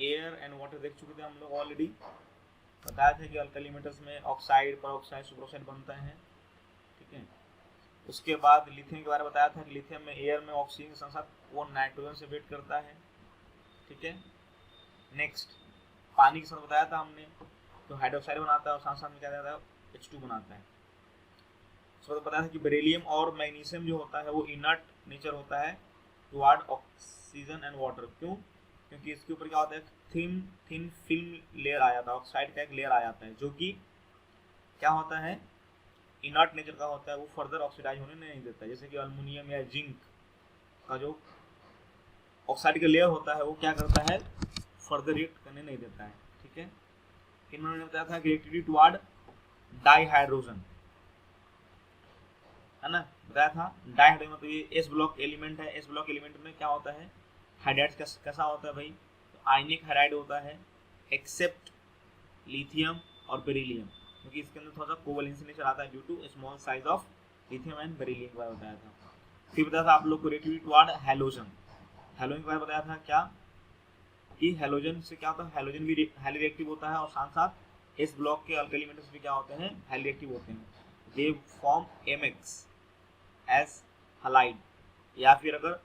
Air and water देख चुके थे हम लोग ऑलरेडी, बताया था कि अल्कली मेटल्स में ऑक्साइड, परऑक्साइड, सुपरऑक्साइड बनते हैं, ठीक है। उसके बाद लिथियम के बारे में बताया था कि लिथियम में एयर में ऑक्सीजन के साथ साथ वो नाइट्रोजन से वेट करता है, ठीक है। नेक्स्ट पानी के साथ बताया था हमने, तो हाइड्रोक्साइड बनाता है और साथ साथ में क्या रहता है, H2 बनाता है। उसके बाद बताया था कि बेरिलियम और मैग्नीशियम जो होता है वो इनर्ट नेचर होता है टुवर्ड ऑक्सीजन एंड वाटर। क्यों? क्योंकि इसके ऊपर क्या होता है, थिन फिल्म लेयर आ जाता है, ऑक्साइड का एक लेयर आ जाता है, जो कि क्या होता है, इनर्ट नेचर का होता है, वो फर्दर ऑक्सीडाइज होने नहीं देता। जैसे कि अल्युमिनियम या जिंक का जो ऑक्साइड का लेयर होता है वो क्या करता है, फर्दर रिएक्ट करने नहीं देता है, ठीक है। फिर उन्होंने बताया था कि रिएक्टिविटी टुवर्ड डाइहाइड्रोजन, है ना, बताया था। डाइहाइड्रोजन मतलब ये एस ब्लॉक एलिमेंट है। एस ब्लॉक एलिमेंट में क्या होता है, हाइड्राइड कैसा होता है भाई, तो आयनिक हाइड्राइड होता है, एक्सेप्ट लिथियम और बेरिलियम, क्योंकि इसके अंदर थोड़ा सा कोवैलेंसी नेचर आता है due to small size of lithium and beryllium के बारे में बताया था। फिर बताया था आप लोग को रिएक्टिविटी टुवर्ड हैलोजन। हैलोजन के बारे में बताया था क्या, कि हैलोजन से क्या होता है, हैलोजन भी हाईली रिएक्टिव होता है और साथ साथ इस ब्लॉक के अल्कली मेटल्स भी क्या होते हैं, हाईली रिएक्टिव होते हैं। They form MX as halide, या फिर अगर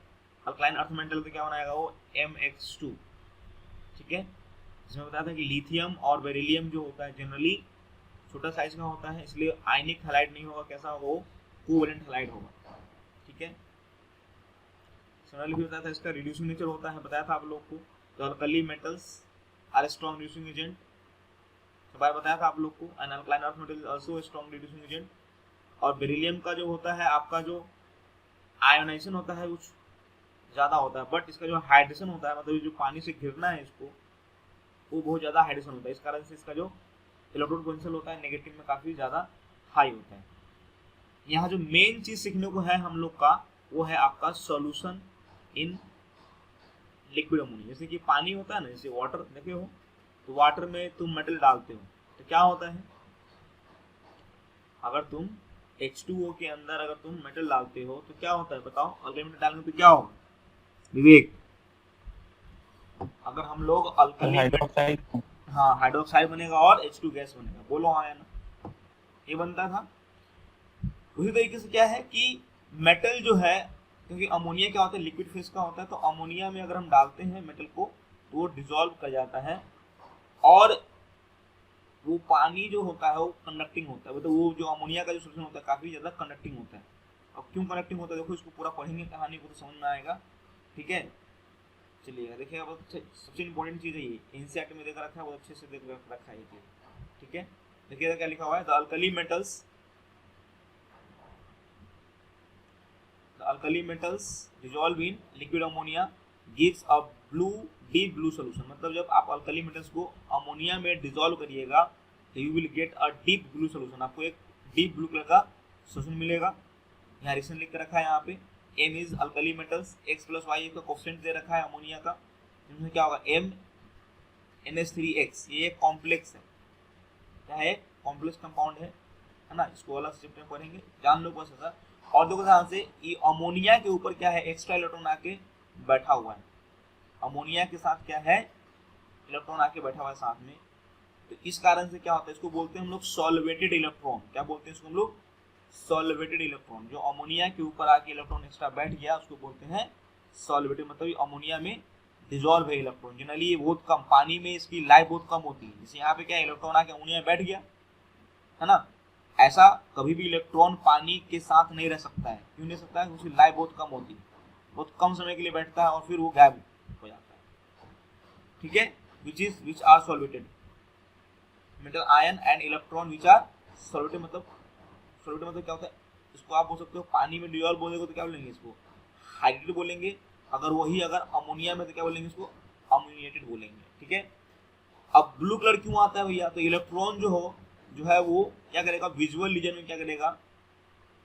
अल्कलाइन अर्थ मेटल तो क्या बनाएगा वो MX2, ठीक है। इसमें बताया था कि लिथियम और बेरिलियम जो होता है जनरली छोटा साइज का होता है, इसलिए आयनिक हैलाइड नहीं होगा, कैसा होगा वो, कोवैलेंट हैलाइड होगा, ठीक है। सिमिलरली भी बताया था इसका रिड्यूसिंग नेचर होता है, बताया था आप लोग को। तो alkali metals are strong reducing agent, तो बार बताया था आप लोग को। And alkaline earth metal is also strong reducing agent. और बेरिलियम का जो होता है आपका जो आयोनाइजेशन होता है कुछ ज़्यादा होता है, बट इसका जो हाइड्रेशन होता है, मतलब जो पानी से घिरना है इसको, वो बहुत ज़्यादा हाइड्रेशन होता है। इस कारण से इसका जो इलेक्ट्रॉन पोटेंशियल होता है नेगेटिव में काफ़ी ज़्यादा हाई होता है। यहाँ जो मेन चीज़ सीखने को है हम लोग का, वो है आपका सॉल्यूशन इन लिक्विड अमोनिया। जैसे कि पानी होता है ना, जैसे वाटर देखे हो, तो वाटर में तुम मेटल डालते हो तो क्या होता है, अगर तुम H2O के अंदर अगर तुम मेटल डालते हो तो क्या होता है बताओ, अल्कली मेटल डालने पे क्या होगा विवेक, अगर हम लोग अल्कली हाइड्रोक्साइड, हाँ हाइड्रोक्साइड बनेगा और H2 गैस बनेगा, बोलो हाँ या ना, ये बनता था। उसी तरीके से क्या है कि मेटल जो है, क्योंकि अमोनिया क्या होता है, लिक्विड फेस का होता है, तो अमोनिया में अगर हम डालते हैं मेटल को तो वो डिसॉल्व कर जाता है, और वो पानी जो होता है वो कंडक्टिंग होता है, मतलब वो जो अमोनिया का जो सोल्यूशन होता है काफ़ी ज़्यादा कंडक्टिंग होता है। अब क्यों कंडक्टिंग होता है देखो, इसको पूरा पढ़ेंगे कहानी को तो समझ में आएगा, ठीक है। चलिए देखिए, अब सबसे इंपॉर्टेंट चीज़ है ये, एनसीईआरटी में देखा रखा है, बहुत अच्छे से देख रखा है ये चीज़, ठीक है। देखिएगा क्या लिखा हुआ है, the alkali metals dissolve in liquid ammonia gives a deep blue solution. मतलब जब आप अल्कली मेटल्स को अमोनिया में डिजॉल्व करिएगा तो you will get a deep blue solution, आपको एक डीप ब्लू कलर का सोल्यूशन मिलेगा। यहाँ रिएक्शन लिख कर रखा है, यहाँ पे M is alkali metals, x plus y का कोफिशिएंट दे रखा है अमोनिया का, जिसमें क्या होगा MnH3x, ये एक कॉम्प्लेक्स है, क्या है, कॉम्प्लेक्स कंपाउंड है ना। इसको अलग से चैप्टर में पढ़ेंगे, जान लो बस ऐसा। और देखो ध्यान से, ये अमोनिया के ऊपर क्या है, एक्स्ट्रा इलेक्ट्रॉन आके बैठा हुआ है, अमोनिया के साथ क्या है, इलेक्ट्रॉन आके बैठा हुआ है साथ में। तो इस कारण से क्या होता है, इसको बोलते हैं हम लोग सॉल्वेटेड इलेक्ट्रॉन। क्या बोलते हैं इसको हम लोग, सॉल्वेटेड इलेक्ट्रॉन। जो अमोनिया के ऊपर आके इलेक्ट्रॉन एक्स्ट्रा बैठ गया उसको बोलते हैं सॉल्वेटेड, मतलब ये अमोनिया में डिजॉल्व है इलेक्ट्रॉन। जनरली ये बहुत कम, पानी में इसकी लाइफ बहुत कम होती है। जैसे यहाँ पे क्या इलेक्ट्रॉन आके अमोनिया में बैठ गया है ना, ऐसा कभी भी इलेक्ट्रॉन पानी के साथ नहीं रह सकता है। क्यों नहीं सकता है, उसकी लाइफ बहुत कम होती है, बहुत कम समय के लिए बैठता है और फिर वो गायब हो जाता है, ठीक है। Which are solvated metal ion and electron which are solvated, मतलब सॉल्वेटेड मतलब क्या होता है, इसको आप बोल सकते हो पानी में डिजॉल्व बोलेंगे तो क्या बोलेंगे, इसको हाइड्रेटेड बोलेंगे। अगर वही अगर अमोनिया में तो क्या बोलेंगे, इसको अमोनिएटेड बोलेंगे, ठीक है। अब ब्लू कलर क्यों आता है भैया, तो इलेक्ट्रॉन जो है वो क्या करेगा, विजुअल रीजन में क्या करेगा,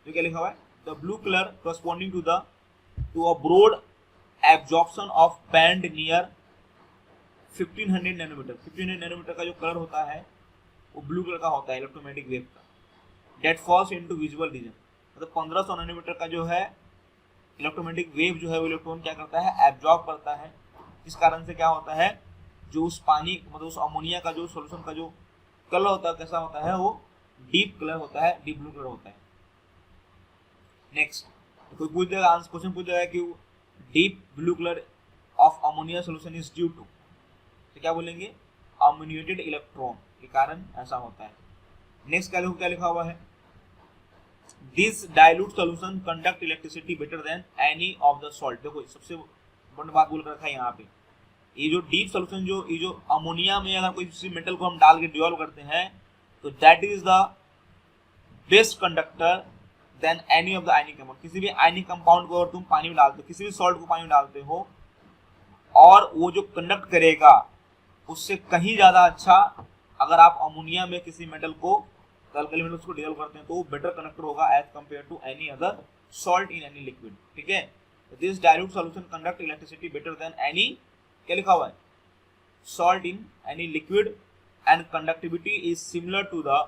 तो क्या लिखा हुआ है, the blue colour corresponding to a broad absorption of band near 1500 nanometre. 1500 nanometre का जो कलर होता है वो ब्लू कलर का होता है इलेक्ट्रोमैग्नेटिक वेव का, that falls into visual region. मतलब 1500 नैनोमीटर का जो है इलेक्ट्रोमैग्नेटिक वेव जो है वो इलेक्ट्रॉन क्या करता है, एब्जॉर्ब करता है। इस कारण से क्या होता है, जो उस पानी मतलब उस अमोनिया का जो सोल्यूशन का जो कलर होता है कैसा होता है, वो डीप कलर होता है, डीप ब्लू कलर होता है। नेक्स्ट कोई पूछ देगा, आंसर क्वेश्चन पूछ देगा कि deep blue colour of ammonia solution is due to, तो क्या बोलेंगे, अम्यूनेटेड इलेक्ट्रॉन के कारण ऐसा होता है। नेक्स्ट क्या लिखा हुआ है, this dilute solution conduct electricity better than any of the salt. देखो सबसे बड़ी बात बोल रखा है यहाँ पे, ये जो डीप सोल्यूशन ये जो अमोनिया में अगर कोई किसी मेटल को हम डाल के डिसॉल्व करते हैं तो that is the best conductor than any of the ionic compound. किसी भी आयनिक कंपाउंड को अगर तुम पानी में डालते हो, किसी भी सॉल्ट को पानी में डालते हो, और वो जो कंडक्ट करेगा उससे कहीं ज्यादा अच्छा अगर आप अमोनिया में किसी मेटल को अल्कली मेटल्स को डिसॉल्व करते हैं तो वो बेटर कंडक्टर होगा as compare to any other salt in any liquid. ठीक है, this dilute solution conduct electricity better than any, क्या लिखा हुआ है, salt in any liquid and conductivity is similar to the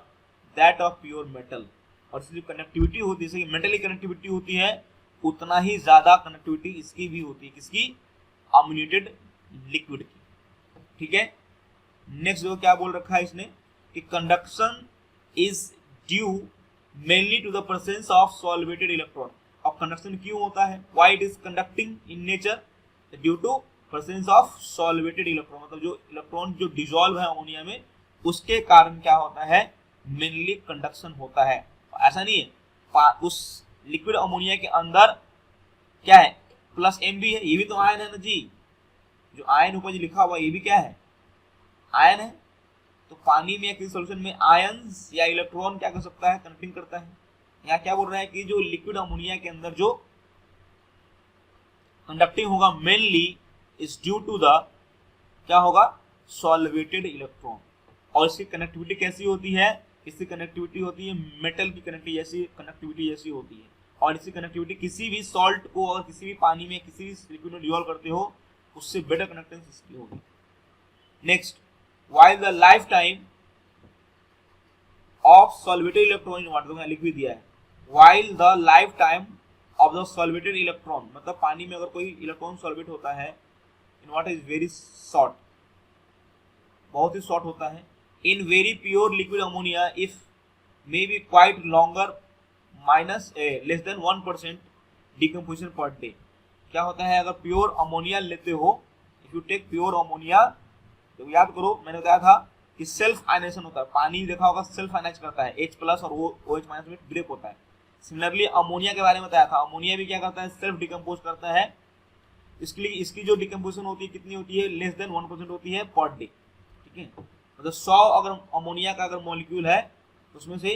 that of pure metal. और इसकी जो connectivity होती है, जैसे कि मेटल की कनेक्टिविटी होती है उतना ही ज्यादा कनेक्टिविटी इसकी भी होती है, किसकी, अम्यूनेटेड लिक्विड की। ठीक है, नेक्स्ट जो क्या बोल रखा है इसने कि conduction is due mainly to the presence of solvated electron. अब कंडक्शन क्यों होता है, why it is conducting in nature, due to presence of solvated electron, मतलब जो इलेक्ट्रॉन जो डिसॉल्व है अमोनिया में उसके कारण क्या होता है, मेनली कंडक्शन होता है। ऐसा नहीं है, उस लिक्विड अमोनिया के अंदर क्या है, प्लस एम भी है, ये भी तो आयन है ना जी, जो आयन ऊपर जो लिखा हुआ ये भी क्या है, आयन है। तो पानी में किसी सॉल्यूशन में आयंस या इलेक्ट्रॉन क्या कर सकता है, कंडक्टिंग करता है। यहाँ क्या बोल रहा है कि जो लिक्विड अमोनिया के अंदर जो कंडक्टिंग होगा mainly is due to the, क्या होगा, सॉल्वेटेड इलेक्ट्रॉन। और इसकी कनेक्टिविटी कैसी होती है, इसकी कनेक्टिविटी होती है मेटल की कनेक्टिविटी जैसी होती है। और इसकी कनेक्टिविटी किसी भी सॉल्ट को अगर किसी भी पानी में किसी भी लिक्विड में डिसॉल्व करते हो उससे बेटर कनेक्टेंस इसकी होगी। Next, while the lifetime of solvated electron in water, मैंने लिख भी दिया है, while the lifetime of the solvated electron, मतलब पानी में अगर कोई इलेक्ट्रॉन सॉल्वेट होता है in water is very short, बहुत ही शॉर्ट होता है। in very pure liquid ammonia if may be quite longer minus less than 1% decomposition per day। क्या होता है, अगर प्योर अमोनिया लेते हो, if you take pure ammonia, तो याद करो मैंने बताया था कि सेल्फ आयनेशन होता है, पानी देखा होगा सेल्फ आयनाइज करता है, H+ और OH- में ब्रेक होता है। सिमिलरली अमोनिया के बारे में बताया था, अमोनिया भी क्या करता है, सेल्फ डिकम्पोज करता है। इसके लिए इसकी जो डिकम्पोजिशन होती है कितनी होती है, लेस देन 1% होती है पर डे। ठीक है, मतलब 100 अगर अमोनिया का अगर मॉलिक्यूल है तो उसमें से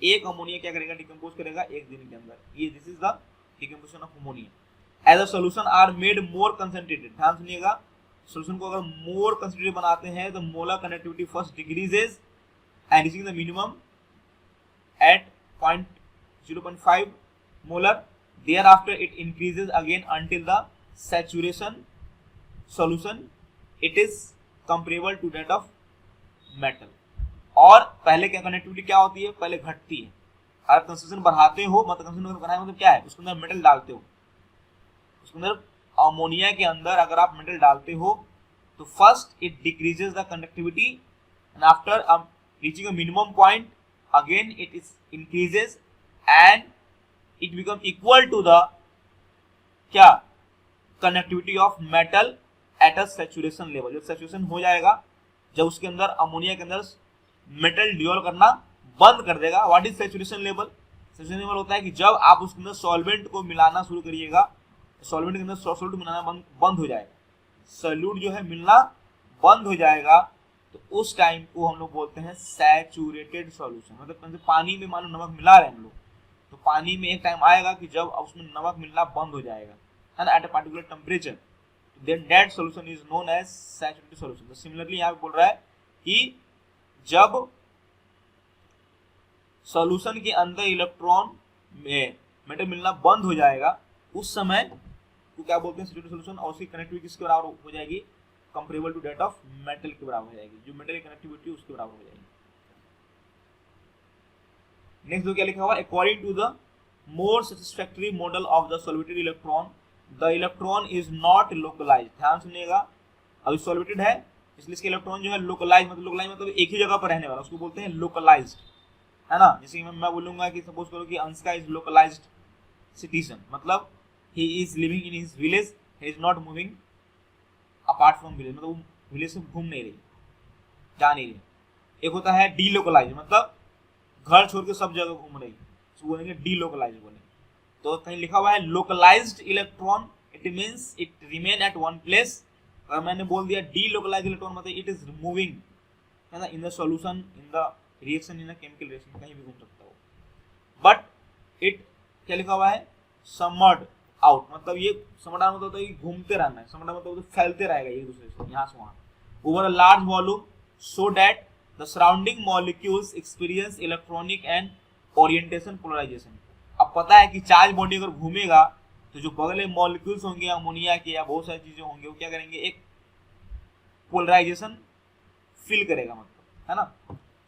एक अमोनिया क्या करेगा, डिकम्पोज करेगा एक दिन के अंदर। ये this is the decomposition of ammonia. As a solution are made more concentrated, ध्यान सुनिएगा, सोल्यूशन को अगर मोर कंसंट्रेटेड बनाते हैं तो molar connectivity first decreases and reaching the minimum at 0.5 molar, thereafter it increases again until the saturation solution it is comparable to that of metal. और पहले क्या कनेक्टिविटी क्या होती है, पहले घटती है। अगर कंसंट्रेशन बढ़ाते हो, मतलब कंसंट्रेशन बढ़ाए मतलब क्या है, उसके अंदर मेटल डालते हो, उसके अंदर अमोनिया के अंदर अगर आप मेटल डालते हो तो first it decreases the conductivity and after reaching a minimum point again it is increases and it become equal to the, क्या, connectivity of metal at a saturation level. जब सैचुरेशन हो जाएगा, जब उसके अंदर अमोनिया के अंदर मेटल डिसॉल्व करना बंद कर देगा। What is saturation level, saturation level होता है कि जब आप उसके अंदर सॉल्वेंट को मिलाना शुरू करिएगा, सॉल्वेंट के अंदर सॉल्यूट मिलाना बंद हो जाएगा, सॉल्यूट जो है मिलना बंद हो जाएगा, तो उस टाइम को हम लोग बोलते हैं सैचुरेटेड सॉल्यूशन। मतलब पानी में मान लो नमक मिला रहे हैं हम लोग, तो पानी में एक टाइम आएगा कि जब उसमें नमक मिलना बंद हो जाएगा, and at a particular temperature, then that solution is known as saturated solution. तो सिमिलरली यहाँ पे बोल रहा है कि जब सॉल्यूशन के अंदर इलेक्ट्रॉन में मेटल मिलना बंद हो जाएगा, उस समय तो क्या बोलते हैं सैचुरेटेड सॉल्यूशन, और उसकी कनेक्टिविटी किसके बराबर हो जाएगी, comparable to that of metal के बराबर हो जाएगी, जो मेटल की कनेक्टिविटी उसके बराबर हो जाएगी। नेक्स्ट जो क्या लिखा हुआ, according to the more satisfactory model of the solvated electron the electron is not localized. ध्यान सुनिएगा, अभी सॉल्वेटेड है, इसलिए इसके इलेक्ट्रॉन जो है लोकलाइज मतलब एक ही जगह पर रहने वाला, उसको बोलते हैं लोकलाइज्ड, है ना। जैसे मैं बोलूंगा कि सपोज करो कि अंशका इज लोकलाइज्ड सिटीजन, मतलब he is living in his village, he is not moving apart from village, मतलब वो विलेज से घूम नहीं रही, जा नहीं रही। एक होता है डीलोकलाइज, मतलब घर छोड़ के सब जगह घूम रही, उसको बोलेंगे डीलोकलाइज बोलेंगे। तो कहीं लिखा हुआ है localized electron, it means it remain at one place. अगर मैंने बोल दिया डीलोकलाइज्ड इलेक्ट्रॉन मतलब इट इज मूविंग, है ना, in the solution, in the reaction, in the chemical reaction, कहीं भी घूम सकता हो। बट इट क्या लिखा हुआ है, समर्ड आउट, मतलब ये समर्ड आउट मतलब तो घूमते रहना है, समर्ड मतलब तो फैलते रहेगा एक दूसरे से यहाँ से वहाँ, over a large volume, so that the surrounding molecules experience electronic and orientation polarization. अब पता है कि चार्ज बॉडी अगर घूमेगा तो जो बगल में मॉलिक्यूल्स होंगे अमोनिया के या बहुत सारी चीजें होंगे, वो क्या करेंगे, एक पोलराइजेशन फील करेगा, मतलब, है ना।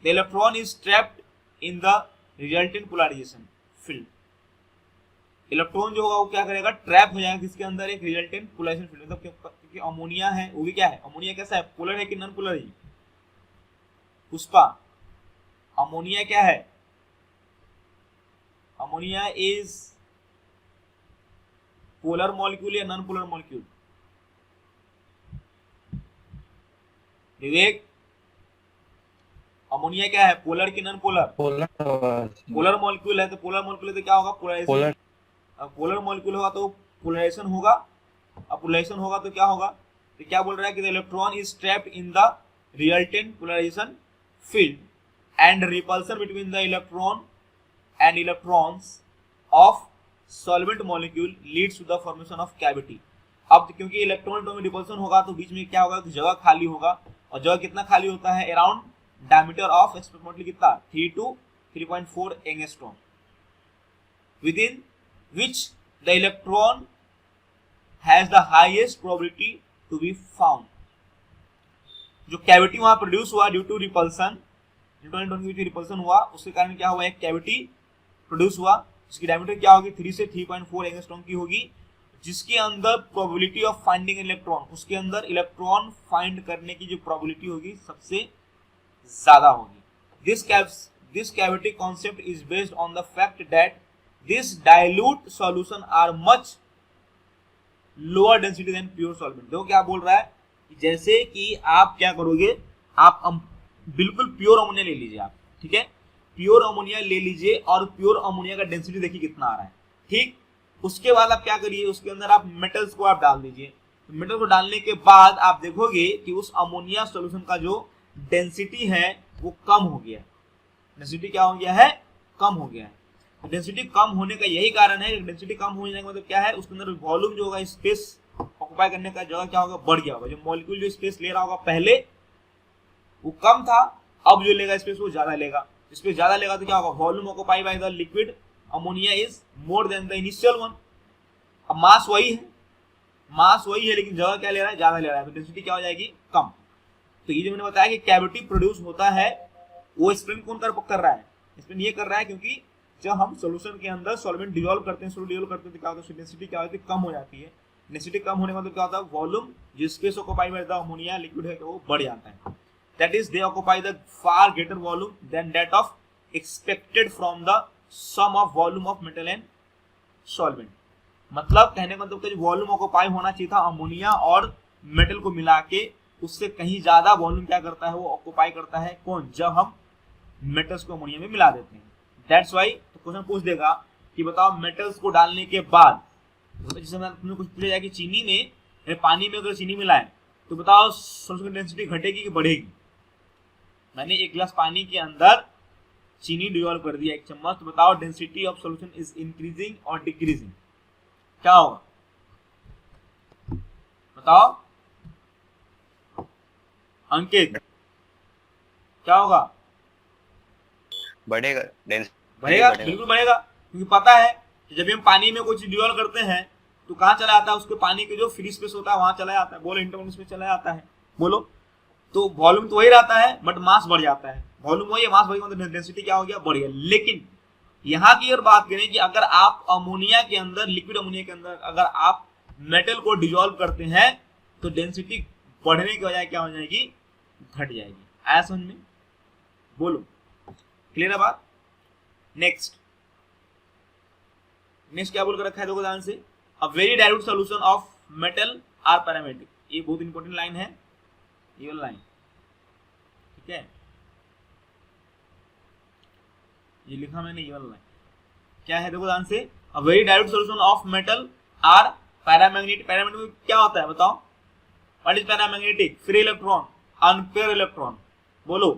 The electron is trapped in the resultant polarisation field. Electron जो होगा वो क्या करेगा, ट्रैप हो जाएगा किसके अंदर, एक रिजल्टेंट पोलराइजेशन फील्ड, मतलब क्योंकि अमोनिया है, वो भी क्या है, अमोनिया कैसा है, पोलर है कि नॉन पोलर है पुष्पा, अमोनिया क्या है, अमोनिया इज पोलर मॉलिक्यूल या नॉन पोलर मॉलिक्यूल, विवेक, अमोनिया क्या है, पोलर की नॉन पोलर, पोलर मॉलिक्यूल है, तो पोलर मॉलिक्यूल है तो क्या होगा, पोलराइजेशन, पोलर मॉलिक्यूल होगा तो पोलराइजेशन होगा, अब पोलराइजेशन होगा तो क्या होगा, तो क्या बोल रहा है कि the electron is trapped in the resultant polarisation field and repulsion between the electron and electrons of solvent molecule leads to the formation of cavity. अब क्योंकि इलेक्ट्रॉन में रिपल्सन होगा तो बीच में क्या होगा, तो जगह खाली होगा, और जगह कितना खाली होता है, अराउंड डायमीटर ऑफ एप्रोक्सीमेटली कितना 3 to 3.4 angstrom, within which the electron has the highest probability to be found। जो कैविटी वहां प्रोड्यूस हुआ ड्यू टू रिपल्सन, न्यूट्रॉन की रिपल्सन हुआ, उसके कारण क्या हुआ, एक कैविटी प्रोड्यूस हुआ, जिसकी डायमीटर क्या होगी 3 से 3.4 एंगस्ट्रॉम की होगी, जिसके अंदर प्रोबेबिलिटी ऑफ फाइंडिंग इलेक्ट्रॉन, उसके अंदर इलेक्ट्रॉन फाइंड करने की जो प्रोबेबिलिटी होगी सबसे ज्यादा होगी। This cavity concept is based on the fact that this dilute solution are much lower density than pure solvent। देखो क्या बोल रहा है, जैसे कि आप क्या करोगे, आप बिल्कुल प्योर अमोनिया ले लीजिए आप, ठीक है, प्योर अमोनिया ले लीजिए और प्योर अमोनिया का डेंसिटी देखिए कितना आ रहा है, ठीक। उसके बाद आप क्या करिए, उसके अंदर आप मेटल्स को आप डाल दीजिए, मेटल को डालने के बाद आप देखोगे कि उस अमोनिया सोल्यूशन का जो डेंसिटी है वो कम हो गया, डेंसिटी क्या हो गया है, कम हो गया है। डेंसिटी कम होने का यही कारण है, डेंसिटी कम होने का मतलब क्या है, उसके अंदर वॉल्यूम जो होगा, स्पेस ऑक्युपाई करने का जगह क्या होगा, बढ़ गया होगा। जो मॉलिक्यूल जो स्पेस ले रहा होगा पहले वो कम था, अब जो लेगा स्पेस वो ज्यादा लेगा, स्पेस ज्यादा लेगा तो क्या होगा, volume occupy by the liquid ammonia is more than the initial one. अब मास वही है लेकिन जगह क्या ले रहा है, ज्यादा ले रहा है, तो डेंसिटी क्या हो जाएगी, कम। तो ये जो मैंने बताया कि कैविटी प्रोड्यूस होता है, वो एक्सप्लेन कौन कर रहा है, एक्सप्लेन ये कर रहा है क्योंकि जब हम सॉल्यूशन के अंदर सॉल्वेंट डिसॉल्व करते हैं, तो क्या होता है, डेंसिटी क्या होती है, कम हो जाती है। डेंसिटी कम होने का मतलब क्या होता है, वॉल्यूम जो space occupy by the ammonia liquid है वो बढ़ जाता है, that is they occupy the far greater volume than that of expected from the sum of volume of metal and solvent. मतलब कहने का मतलब वॉल्यूम ऑक्युपाई होना चाहिए था अमोनिया और मेटल को मिला के, उससे कहीं ज्यादा वॉल्यूम क्या करता है, वो ऑक्युपाई करता है कौन, जब हम मेटल्स को अमोनिया में मिला देते हैं। दैट्स वाई तो क्वेश्चन पूछ देगा कि बताओ मेटल्स को डालने के बाद, जैसे तुमने कुछ पूछा जाए कि चीनी में, पानी में अगर चीनी मिलाए तो बताओ सोल्यूशन की डेंसिटी घटेगी कि बढ़ेगी। मैंने एक गिलास पानी के अंदर चीनी डिसॉल्व कर दिया 1 चम्मच, तो बताओ density of solution is increasing और डिक्रीजिंग, क्या होगा बताओ अंकित, क्या होगा, बढ़ेगा, बढ़ेगा, बिल्कुल बढ़ेगा, क्योंकि पता है कि जब हम पानी में कोई चीज डिसॉल्व करते हैं तो कहाँ चला जाता है, उसके पानी के जो फ्री स्पेस होता है वहां चला जाता है, बोलो इंटरनल स्पेस चला जाता है, बोलो। तो वॉल्यूम तो वही रहता है बट मास बढ़ जाता है, वॉल्यूम वही है, मास बढ़ गया, डेंसिटी क्या हो गया, बढ़ गया। लेकिन यहाँ की अगर बात करें कि अगर आप अमोनिया के अंदर, लिक्विड अमोनिया के अंदर अगर आप मेटल को डिसॉल्व करते हैं तो डेंसिटी बढ़ने की वजह क्या हो जाएगी, घट जाएगी। आया समझ में? बोलो, क्लियर है बात? नेक्स्ट क्या बोल कर रखा है, देखो ध्यान से, a very dilute solution of metal are parametric. ये बहुत इंपॉर्टेंट लाइन है, ये लाइन, ठीक है, ये लिखा मैंने, ये लाइन क्या है, देखो ध्यान से, a very dilute solution of metal are paramagnetic. Paramagnetic क्या होता है बताओ? What is paramagnetic? Free electron, unpaired electron. बोलो,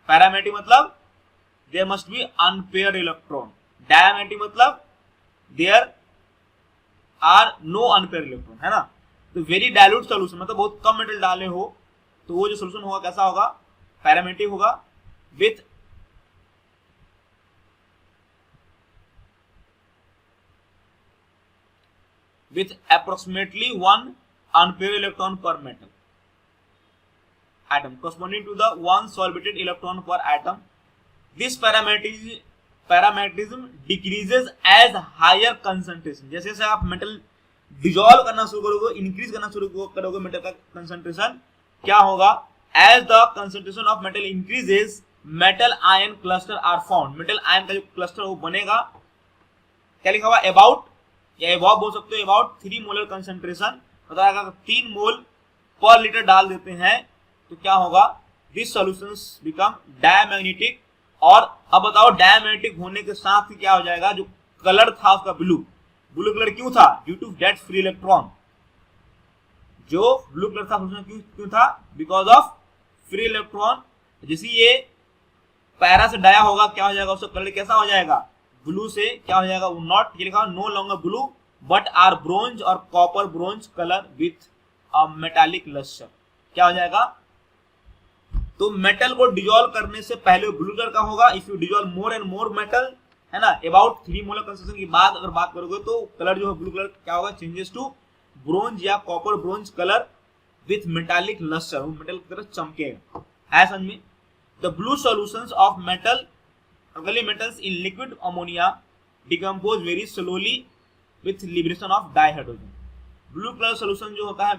पैरामैग्नेटिक मतलब there must be unpaired electron, diamagnetic मतलब there are no unpaired electron, है ना। तो वेरी डाइल्यूट सॉल्यूशन मतलब बहुत कम मेटल डाले हो तो वो जो सॉल्यूशन होगा कैसा होगा? पैरामैग्नेटिक होगा, with approximately 1 unpaired electron per metal atom corresponding to the 1 solvated electron per atom. This paramagnetism decreases as higher concentration. जैसे जैसे आप मेटल डिजॉल्व करना शुरू करोगे, इंक्रीज करना शुरू करोगे मेटल का कंसंट्रेशन, क्या होगा? As the concentration of metal increases metal ion cluster are found. Metal ion का जो क्लस्टर वो बनेगा, क्या लिखा हुआ? अबाउट या एबव बोल सकते हो, अबाउट 3 मोलर कंसंट्रेशन बताएगा। 3 मोल पर लीटर डाल देते हैं तो क्या होगा? This solutions become diamagnetic. और अब बताओ, डायमैग्नेटिक होने के साथ ही क्या हो जाएगा? जो कलर था उसका ब्लू कलर क्यों था? Due to that free electron. जो ब्लू कलर था क्यों था? Because of free electron. जैसे ये पैरा से डाया होगा, क्या हो जाएगा? उसका कलर कैसा हो जाएगा? ब्लू से क्या हो जाएगा? वो नॉट, ये लिखा no longer blue but are bronze or copper bronze colour with a metallic lustre. क्या हो जाएगा? तो मेटल को डिजोल्व करने से पहले ब्लू कलर का होगा। If you dissolve more and more metal, है ना, अबाउट 3 मोलर कंसंट्रेशन की बाद अगर बात करोगे तो कलर जो है ब्लू कलर क्या होगा? चेंजेस टू ब्रोंज या copper bronze colour with metallic lustre, वो मेटल की तरह चमकेगा। है समझ में? The blue solutions of metal alkali metals in liquid ammonia decompose very slowly with liberation of dihydrogen. Blue colour solution जो होता है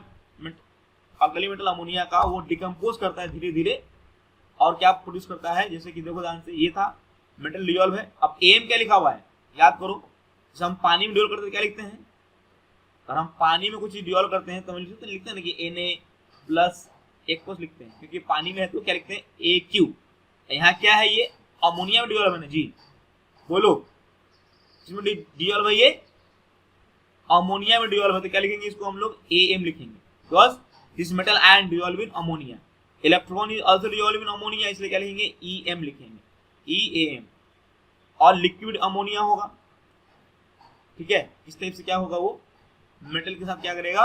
अल्कली मेटल अमोनिया का, वो डिकम्पोज करता है धीरे धीरे और क्या प्रोड्यूस करता है? जैसे कि देखो ध्यान से, ये था मेटल डिजोल्व है। अब एम क्या लिखा हुआ है याद करो। जैसे हम पानी में डिजोल्व करते हैं क्या लिखते हैं? अगर हम पानी में कुछ डिजोल्व करते हैं तो हम लिखते हैं ना कि Na+ एक्वस लिखते हैं, क्योंकि पानी में है तो क्या लिखते हैं? AQ। यहाँ क्या है? ये अमोनिया में डिजोल्व है ना जी, बोलो, इसमें डिजोल्व है, ये अमोनिया में डिजोल्व है तो क्या लिखेंगे? इसको हम लोग AM लिखेंगे, because this metal ion dissolve in ammonia. Electron is also dissolve in ammonia, इसलिए क्या लिखेंगे? EM लिखेंगे, EAM। और लिक्विड अमोनिया होगा, ठीक है। इस टाइप से क्या होगा? वो मेटल के साथ क्या करेगा?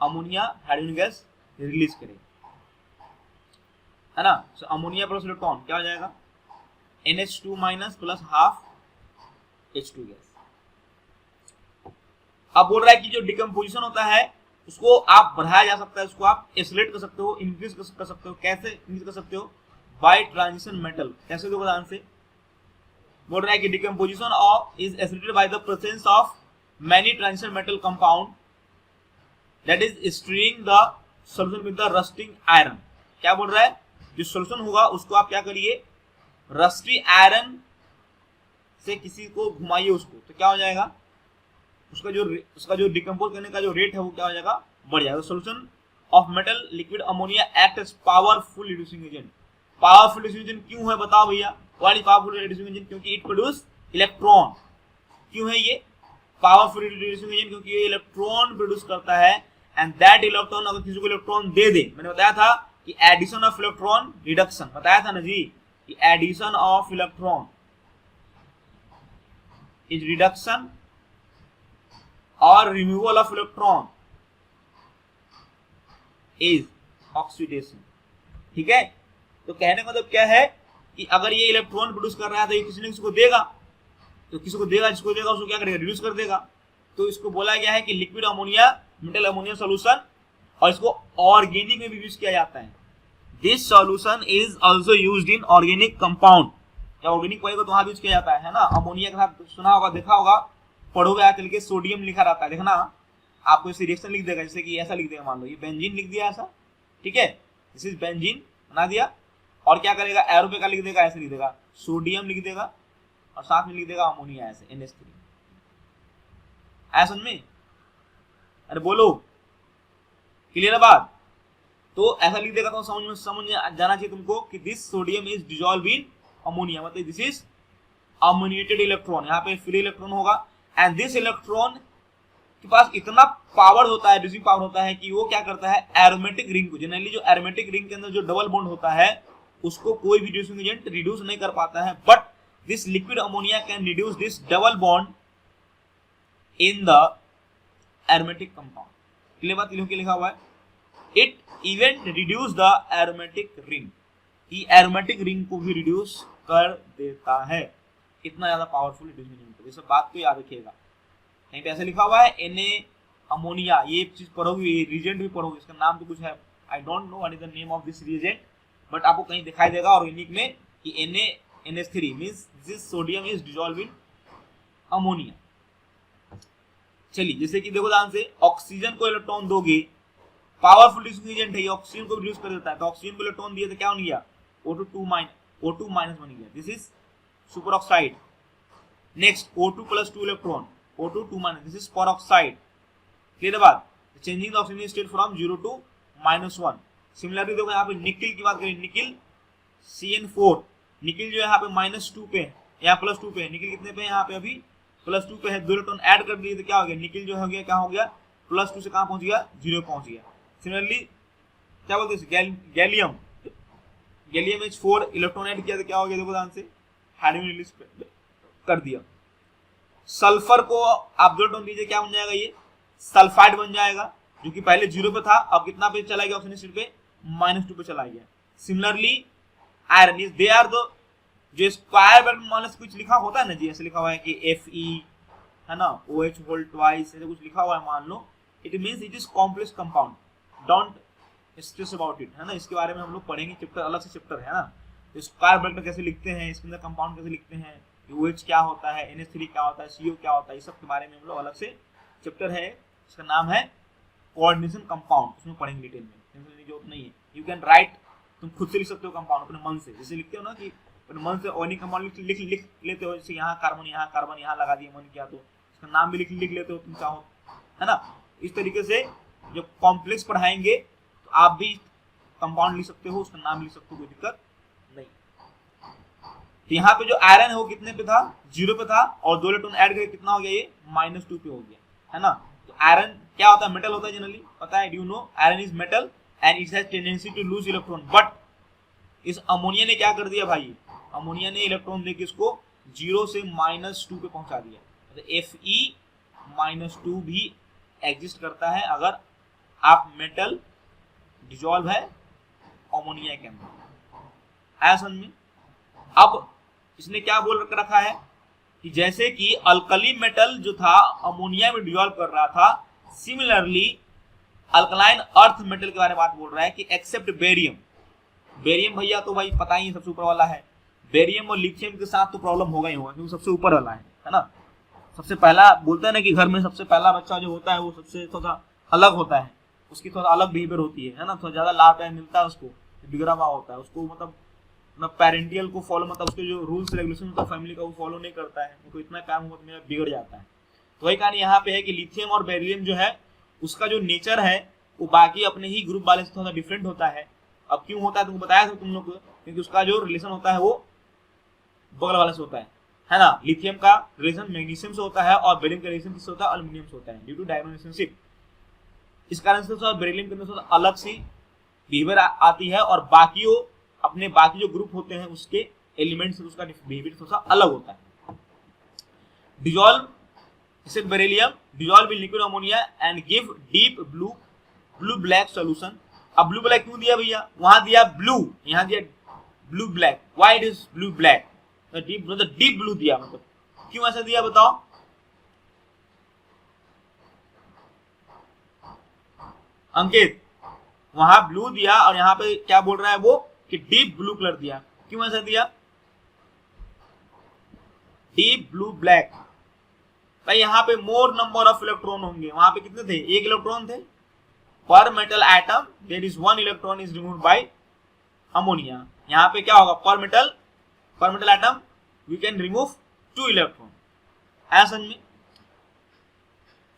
अमोनिया हाइड्रोजन गैस रिलीज करेगा, है ना। सो अमोनिया प्लस इलेक्ट्रॉन क्या हो जाएगा? NH2- plus half H2 gas. अब बोल रहा है कि जो डिकम्पोजिशन होता है उसको आप बढ़ाया जा सकता है, उसको आप एक्सेलरेट कर सकते हो, इंक्रीज कर सकते हो। कैसे इंक्रीज कर सकते हो? By transition metal. कैसे देखो ध्यान से, बोल रहा है कि decomposition of is accelerated by the presence of many transition metal compound that is stirring the solution with the rusting iron. क्या बोल रहा है? जो सॉल्यूशन होगा उसको आप क्या करिए? रस्टी आयरन से किसी को घुमाइए उसको, तो क्या हो जाएगा? उसका जो डिकम्पोज करने का जो रेट है वो क्या हो जाएगा? बढ़ जाएगा। Solution of metal liquid ammonia act as powerful reducing agent. Powerful reducing agent क्यों है बताओ भैया? What is powerful reducing agent? क्योंकि इट प्रोड्यूस इलेक्ट्रॉन। क्यों है ये पावरफुल रिड्यूसिंग एजेंट? क्योंकि ये इलेक्ट्रॉन प्रोड्यूस करता है। एंड दैट इलेक्ट्रॉन अगर किसी को इलेक्ट्रॉन दे दे, मैंने बताया था कि एडिशन ऑफ इलेक्ट्रॉन रिडक्शन, बताया था ना जी कि addition of electron is reduction और removal of electron is oxidation, ठीक है। तो कहने का मतलब क्या है कि अगर ये इलेक्ट्रॉन प्रोड्यूस कर रहा है तो ये किसी न किसी को देगा, तो किसी को देगा, जिसको देगा उसको क्या करेगा? रिड्यूस कर देगा। तो इसको बोला गया है कि liquid ammonia metal ammonia solution, और इसको ऑर्गेनिक में भी यूज किया जाता है। This solution is also used in organic compound. जब ऑर्गेनिक पढ़ेगा तो वहां भी यूज किया जाता है ना। अमोनिया के साथ सुना होगा, देखा होगा, पढ़ोगे आजकल के सोडियम लिखा रहता है, देखना आपको इसे रिएक्शन लिख देगा, जैसे कि ऐसा लिख देगा, मान लो ये बेंजीन लिख दिया ऐसा, ठीक है। दिस इज बेंजीन बना दिया, और क्या करेगा, एरो पे का लिख देगा, ऐसे लिख देगा सोडियम लिख देगा, और साथ में लिख देगा अमोनिया ऐसे NH3। ऐसा समझ में? अरे बोलो, क्लियर है बात? तो ऐसा लिख देगा तो समझ जाना चाहिए तुमको कि this sodium is dissolve in ammonia, मतलब दिस इज अमोनिएटेड इलेक्ट्रॉन, यहाँ पे फ्री इलेक्ट्रॉन होगा, एंड दिस इलेक्ट्रॉन के पास इतना पावर होता है, रिड्यूसिंग पावर होता है कि वो क्या करता है, एरोमेटिक रिंग को, जनरली जो एरोमेटिक रिंग के अंदर जो डबल बॉन्ड होता है उसको कोई भी रिड्यूसिंग एजेंट रिड्यूस नहीं कर पाता है, but this liquid ammonia can reduce this double bond in the aromatic compound. Clear बात? लिखा हुआ है, it even reduce the aromatic ring, ये एरोमेटिक रिंग को भी रिड्यूस कर देता है, इतना ज्यादा पावरफुल रिड्यूसिंग एजेंट है। ये सब बात तो याद रखिएगा, कहीं पे ऐसे लिखा हुआ है Na अमोनिया, ये चीज पढ़ोगे, ये रिएजेंट भी पढ़ोगे, इसका नाम तो कुछ है, I don't know what is the name of this reagent, but आपको कहीं दिखाई देगा ऑर्गेनिक में कि NaNH3 means this sodium is dissolve in ammonia. चलिए, जैसे कि देखो ध्यान से, ऑक्सीजन को इलेक्ट्रॉन दोगे, पावरफुल रिड्यूसिंग एजेंट है, ये ऑक्सीजन को रिड्यूस कर देता है, तो ऑक्सीजन को इलेक्ट्रॉन दिए तो क्या बन गया, O2 माइनस बन गया, this is super oxide. Next O2 plus 2 electron, O2 2 minus, this is peroxide. Clear है बात? Changing the oxygen state from 0 to -1। Similarly देखो यहाँ पे निकिल की बात करें, निकिल CN4, निकिल जो है यहाँ पे -2 पे है, यहाँ +2 पे है, निकिल कितने पे है, यहाँ पे अभी +2 पे है, 2 इलेक्ट्रॉन ऐड कर दिए तो क्या हो गया, निकिल जो हो गया क्या हो गया, +2 से कहाँ पहुंच गया, 0 पहुंच गया। सिमिलरली क्या बोलते हैं, गैलियम H4 इलेक्ट्रॉन ऐड किया तो क्या हो गया, देखो ध्यान से, हाइड्रोजन रिलीज कर दिया। सल्फर को आप 2 इलेक्ट्रॉन दीजिए, क्या बन जाएगा, ये सल्फाइड बन जाएगा, जो कि पहले 0 पे था, अब कितना पे चला गया, ऑक्सीजन स्टेट पे -2 पे चला गया। Similarly iron is they are the, जो स्क्वायर ब्रैकेट माइनस कुछ लिखा होता है ना जी, ऐसे लिखा हुआ है कि Fe है ना, OH होल ट्वाइस, ऐसे कुछ लिखा हुआ है, मान लो, it means it is complex compound, don't stress about it, है ना, इसके बारे में हम लोग पढ़ेंगे, चैप्टर अलग से चैप्टर है ना, तो स्क्वायर ब्रैकेट कैसे लिखते हैं, इसके अंदर कंपाउंड कैसे लिखते हैं, OH क्या होता है, NH3 क्या होता है, CO क्या होता है, ये सब के बारे में हम लोग अलग से चैप्टर है, इसका नाम है कोऑर्डिनेशन कंपाउंड, उसमें पढ़ेंगे डिटेल में, टेंशन लेने की जरूरत नहीं है। यू कैन राइट, तुम खुद से लिख सकते हो कंपाउंड अपने मन से, जैसे लिखते हो ना कि अपने मन से ऑर्गेनिक कंपाउंड लिख लेते हो, जैसे यहाँ कार्बन यहाँ लगा दिए, मन किया तो इसका नाम भी लिख लेते हो तुम चाहो, है ना। इस तरीके से जब कॉम्प्लेक्स पढ़ाएंगे तो आप भी कंपाउंड लिख सकते हो, उसका नाम लिख सकते हो, कोई दिक्कत नहीं। तो यहाँ पे जो आयरन है वो कितने पे था, 0 पे था, और 2 इलेक्ट्रॉन ऐड करके कितना हो गया, ये -2 पे हो गया, है ना। तो आयरन क्या होता है, मेटल होता है, जनरली पता है, do you know, iron is metal and it has tendency to lose electron, but इस अमोनिया ने क्या कर दिया भाई, अमोनिया ने इलेक्ट्रॉन देके इसको 0 से -2 पे पहुंचा दिया। तो Fe-2 भी एग्जिस्ट करता है अगर आप मेटल डिसॉल्व है अमोनिया के अंदर, ऐसा समझ में। अब इसने क्या बोल रखा है कि जैसे कि अल्कली मेटल जो था अमोनिया में डिसॉल्व कर रहा था, सिमिलरली अल्कलाइन अर्थ मेटल के बारे में बात बोल रहा है कि एक्सेप्ट बेरियम। बेरियम भैया तो भाई पता ही सबसे ऊपर वाला है, बेरियम और लिथियम के साथ तो प्रॉब्लम होगा ही होगा, क्योंकि सबसे ऊपर वाला है ना। सबसे पहला बोलते हैं ना कि घर में सबसे पहला बच्चा जो होता है वो सबसे थोड़ा अलग होता है, उसकी थोड़ा अलग बिहेवियर होती है ना, थोड़ा ज्यादा लाभ मिलता है उसको, बिगड़ा हुआ होता है उसको, मतलब पेरेंटियल को फॉलो, मतलब उसके जो रूल्स रेगुलेशन होता है फैमिली का वो फॉलो नहीं करता है, उनको इतना काम होगा तो मेरा बिगड़ जाता है। तो वही कहानी यहाँ पे है कि लिथियम और बेरिलियम जो है उसका जो नेचर है वो बाकी अपने ही ग्रुप वाले से थोड़ा डिफरेंट होता है। अब क्यों होता है तुमको बताया था तुम लोग को, क्योंकि उसका जो रिलेशन होता है वो बगल वाले से होता है ना। लिथियम का रिलेशन मैग्नीशियम से होता है और बेरिलियम का रिलेशन किससे होता है, एल्यूमिनियम से होता है, ड्यू टू डायगोनल रिलेशनशिप। इस कारण से बेरिलियम के अंदर अलग सी बिहेवियर आती है और बाकियों अपने बाकी जो ग्रुप होते हैं उसके एलिमेंट से उसका बिहेवियर थोड़ा अलग होता है। डिसॉल्व इसे beryllium dissolve in liquid ammonia and give deep blue black solution. अब ब्लू ब्लैक क्यों दिया भैया, वहां दिया ब्लू, यहाँ दिया blue black, why it is blue black, deep blue दिया, मतलब क्यों ऐसा दिया बताओ। अंकित, वहां ब्लू दिया और यहाँ पे क्या बोल रहा है वो कि डीप ब्लू कलर दिया, क्यों ऐसा दिया, डीप ब्लू ब्लैक। भाई यहाँ पे मोर नंबर ऑफ इलेक्ट्रॉन होंगे, वहां पे कितने थे, 1 इलेक्ट्रॉन थे, per metal atom there is 1 electron is removed by ammonia. यहाँ पे क्या होगा, per metal atom we can remove 2 electron, ऐसा में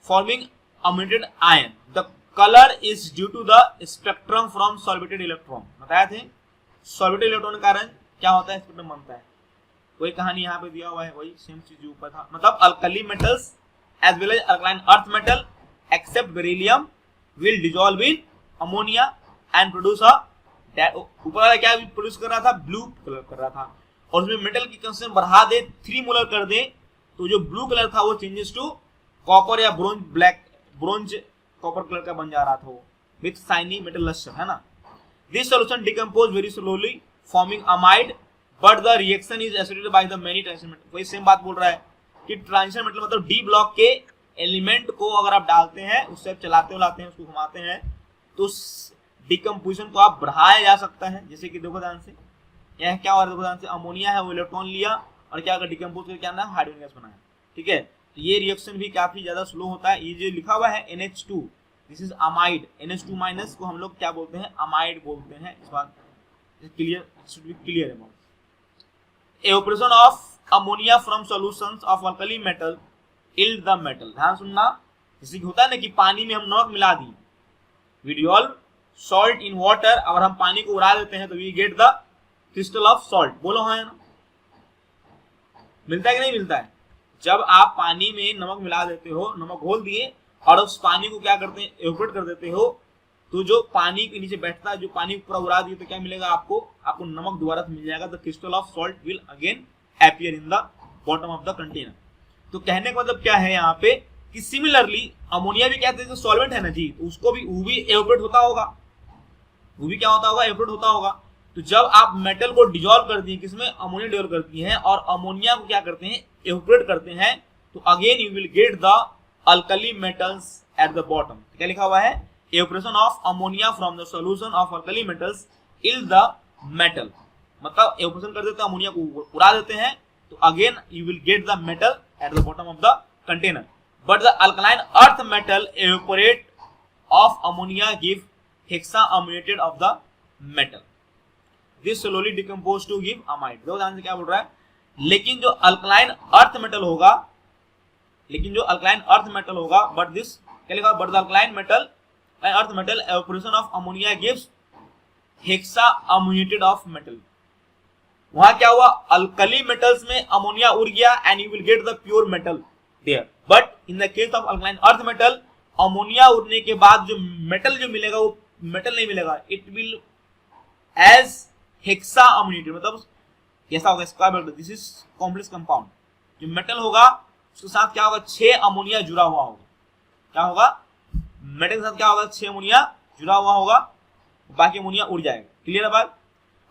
forming ammoniated ion. The colour is due to the spectrum from solvated electron. बताया थे solvated electron के कारण क्या होता है, स्पेक्ट्रम बनता है। वही कहानी यहाँ पे दिया हुआ है, वही सेम चीज जो ऊपर था। मतलब alkali metals as well as alkaline earth metal except beryllium will dissolve in ammonia and produce a, ऊपर वाला क्या प्रोड्यूस कर रहा था, ब्लू कलर कर रहा था। और उसमें मेटल की कंसंट्रेशन बढ़ा दे, 3 मोलर कर दे, तो जो ब्लू कलर था वो चेंजेस टू कॉपर या ब्रोंज कॉपर कलर का बन जा रहा था वो, विथ शाइनी मेटल लस्टर, है ना। This solution decompose very slowly forming amide but the reaction is associated by the many transition metal. वही सेम बात बोल रहा है कि ट्रांजिशन मेटल मतलब डी ब्लॉक के एलिमेंट को अगर आप डालते हैं, उससे आप चलाते हैं, उसको घुमाते हैं, तो डिकम्पोजिशन को आप बढ़ाया जा सकता है। जैसे कि देखो ध्यान से, यह क्या हो रहा है, देखो ध्यान से, अमोनिया है वो इलेक्ट्रॉन लिया और क्या डिकम्पोज करके क्या ना हाइड्रोजन गैस बनाया, ठीक है। तो ये रिएक्शन भी काफी ज्यादा स्लो होता है। ये जो लिखा हुआ है NH2, this is amide. NH2 minus को हम लोग क्या बोलते हैं, अमाइड बोलते हैं। इस बात clear, should be clear about. evaporation of ammonia from solutions of alkali metal yield the metal। ध्यान सुनना, जैसे कि होता है ना कि पानी में हम नमक मिला दिए, we dissolve salt in water, अगर हम पानी को उड़ा देते हैं तो we get the crystal of salt। बोलो हाँ, ना मिलता है कि नहीं मिलता है। जब आप पानी में नमक मिला देते हो, नमक घोल दिए और उस पानी को क्या करते हैं, एवोपरेट कर देते हो, तो जो पानी के नीचे बैठता है, जो पानी को पूरा उड़ा दिए, तो क्या मिलेगा आपको नमक दोबारा से मिल जाएगा। The crystal of salt will again appear in the bottom of the container. तो कहने का मतलब क्या है यहाँ पे कि सिमिलरली अमोनिया भी कहते हैं, जो सॉल्वेंट है ना जी, तो उसको भी वो भी एवोपरेट होता होगा, वो भी क्या होता होगा, एवोपरेट होता होगा। तो जब आप मेटल को डिजोल्व कर दिए, किसमें, अमोनिया डिजोल्व करती है, और अमोनिया को क्या करते हैं, एवोपरेट करते हैं, तो again you will get the alkali metals at the bottom. क्या लिखा हुआ है, evaporation of ammonia from the solution of alkali metals yield the metal। मतलब evaporation कर देते हैं, अमोनिया को उड़ा देते हैं, तो again you will get the metal at the bottom of the container। But the alkaline earth metal evaporate of ammonia give hexa ammoniated of the metal। This slowly decompose to give amide। दो ध्यान से क्या बोल रहा है, लेकिन जो alkaline earth metal होगा, but this क्या लिखा, but the alkaline metal earth metal evaporation of ammonia gives hexa ammoniated of metal। वहां क्या हुआ, अल्कली मेटल्स में अमोनिया उड़ गया and you will get the pure metal there. But in the case of alkaline earth metal, ammonia उड़ने के बाद जो मेटल जो मिलेगा वो मेटल नहीं मिलेगा, it will as hexa ammoniated. मतलब कैसा होगा, इसका दिस इज कॉम्प्लेक्स कंपाउंड। जो मेटल होगा उसके साथ क्या होगा, 6 अमोनिया जुड़ा हुआ होगा। क्या होगा, मेटल के साथ क्या होगा, 6 अमोनिया जुड़ा हुआ होगा, बाकी अमोनिया उड़ जाएगा। क्लियर है बात।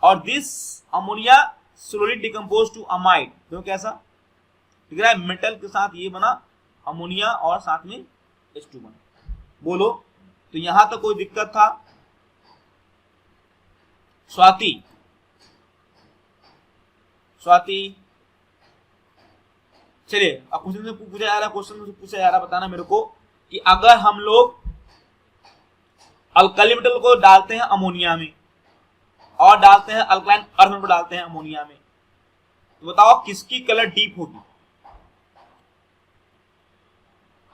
और this ammonia slowly decompose to amide. तो कैसा दिख रहा है, मेटल के साथ ये बना अमोनिया और साथ में H2 बना। बोलो, तो यहां तक कोई दिक्कत था, स्वाति चलिए अब क्वेश्चन से पूछा जा रहा, बताना मेरे को कि अगर हम लोग अल्कली मेटल को डालते हैं अमोनिया में और डालते हैं अल्कलाइन अर्थ मेटल को डालते हैं अमोनिया में, तो बताओ किसकी कलर डीप होगी,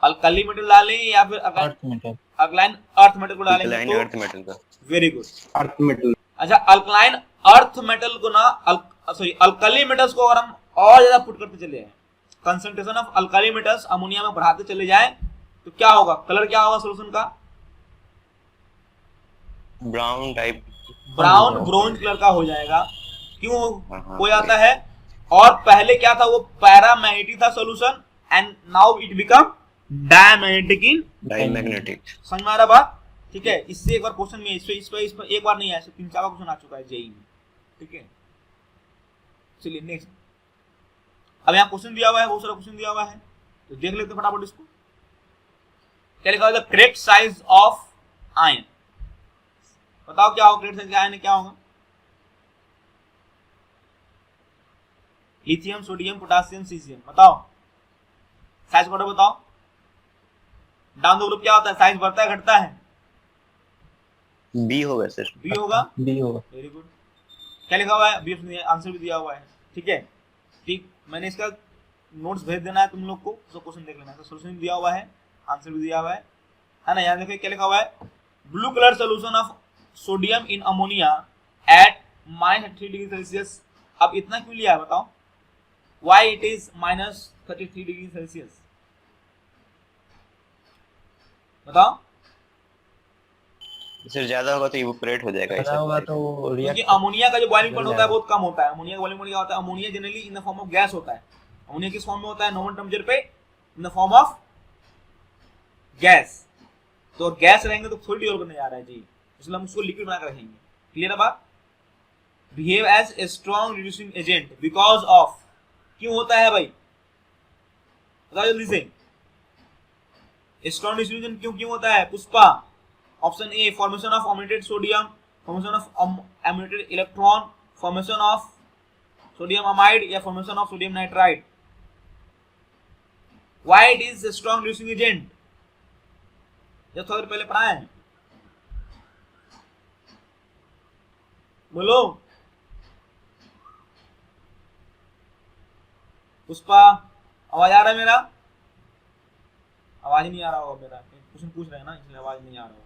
अल्कली मेटल डालें या फिर अल्कलाइन अर्थ मेटल को डालेंगे? तो वेरी गुड, अर्थ मेटल। अच्छा, अल्कलाइन अर्थ मेटल को ना अल्कली मेटल्स को अगर हम और ज्यादा पुट करते चले जाए, concentration of alkali metals ammonia में बढ़ाते चले जाए, तो क्या होगा, कलर क्या होगा सॉल्यूशन का, ब्राउन ब्रोंज कलर का हो जाएगा। क्यों हो जाता है, और पहले क्या था, वो पैरामैग्नेटिक था solution and now it become diamagnetic. समझ में आ रहा बात, ठीक है। इससे एक बार क्वेश्चन में इस पर एक बार नहीं आया, 3-4 बार क्वेश्चन आ चुका है जेईई में, ठीक है। चलिए नेक्स्ट, अब यहाँ क्वेश्चन दिया हुआ है, बहुत सारा क्वेश्चन दिया हुआ है, तो देख लेते फटाफट इसको। क्या लिखा हुआ है, करेक्ट साइज ऑफ आयन। बताओ क्या होगा करेक्ट साइज का आयन, क्या होगा, लिथियम, सोडियम, पोटासियम, सीजियम। बताओ साइज को बताओ, डाउन द ग्रुप क्या होता है, साइज बढ़ता है घटता है, बी होगा सर। बी होगा, बी होगा। Very good. क्या लिखा हुआ है, बी आंसर भी दिया हुआ है, ठीक है। ठीक, मैंने इसका नोट्स भेज देना है तुम लोग को, तो क्वेश्चन देख लेना है। तो सोल्यूशन दिया हुआ है, आंसर भी दिया हुआ है ना। यहाँ देखिए क्या लिखा हुआ है, blue colour solution of sodium in ammonia at -33 degree Celsius. अब इतना क्यों लिया है बताओ, why it is -33 degree Celsius, बताओ। सर ज्यादा होगा तो इवोपरेट हो जाएगा ज्यादा होगा तो क्योंकि रिएक्ट अमोनिया का जो बॉइलिंग पॉइंट जल होता है जाएगा। बहुत कम होता है। अमोनिया का बॉइलिंग पॉइंट क्या होता है, ammonia generally in the form of gas होता है। अमोनिया किस फॉर्म में होता है, नॉर्मल टेम्परेचर पे in the form of gas. तो गैस रहेंगे तो थोड़ी डिसॉल्व करने जा रहा है जी, इसलिए हम उसको लिक्विड बनाकर रखेंगे। क्लियर है बात। Behave as a strong reducing agent because of, क्यों होता है भाई बताओ जल्दी से। स्ट्रॉन्ग रिड्यूसिंग एजेंट क्यों क्यों होता है Pushpa. Option A, formation of ammoniated sodium, formation of ammoniated electron, formation of sodium amide, या formation of sodium nitride. Why it is strong reducing agent, जब थोड़ी देर पहले पढ़ा है, बोलो पुष्पा। आवाज आ रहा है मेरा, आवाज नहीं आ रहा होगा मेरा, क्वेश्चन पूछ रहे हैं ना इसलिए आवाज नहीं आ रहा होगा।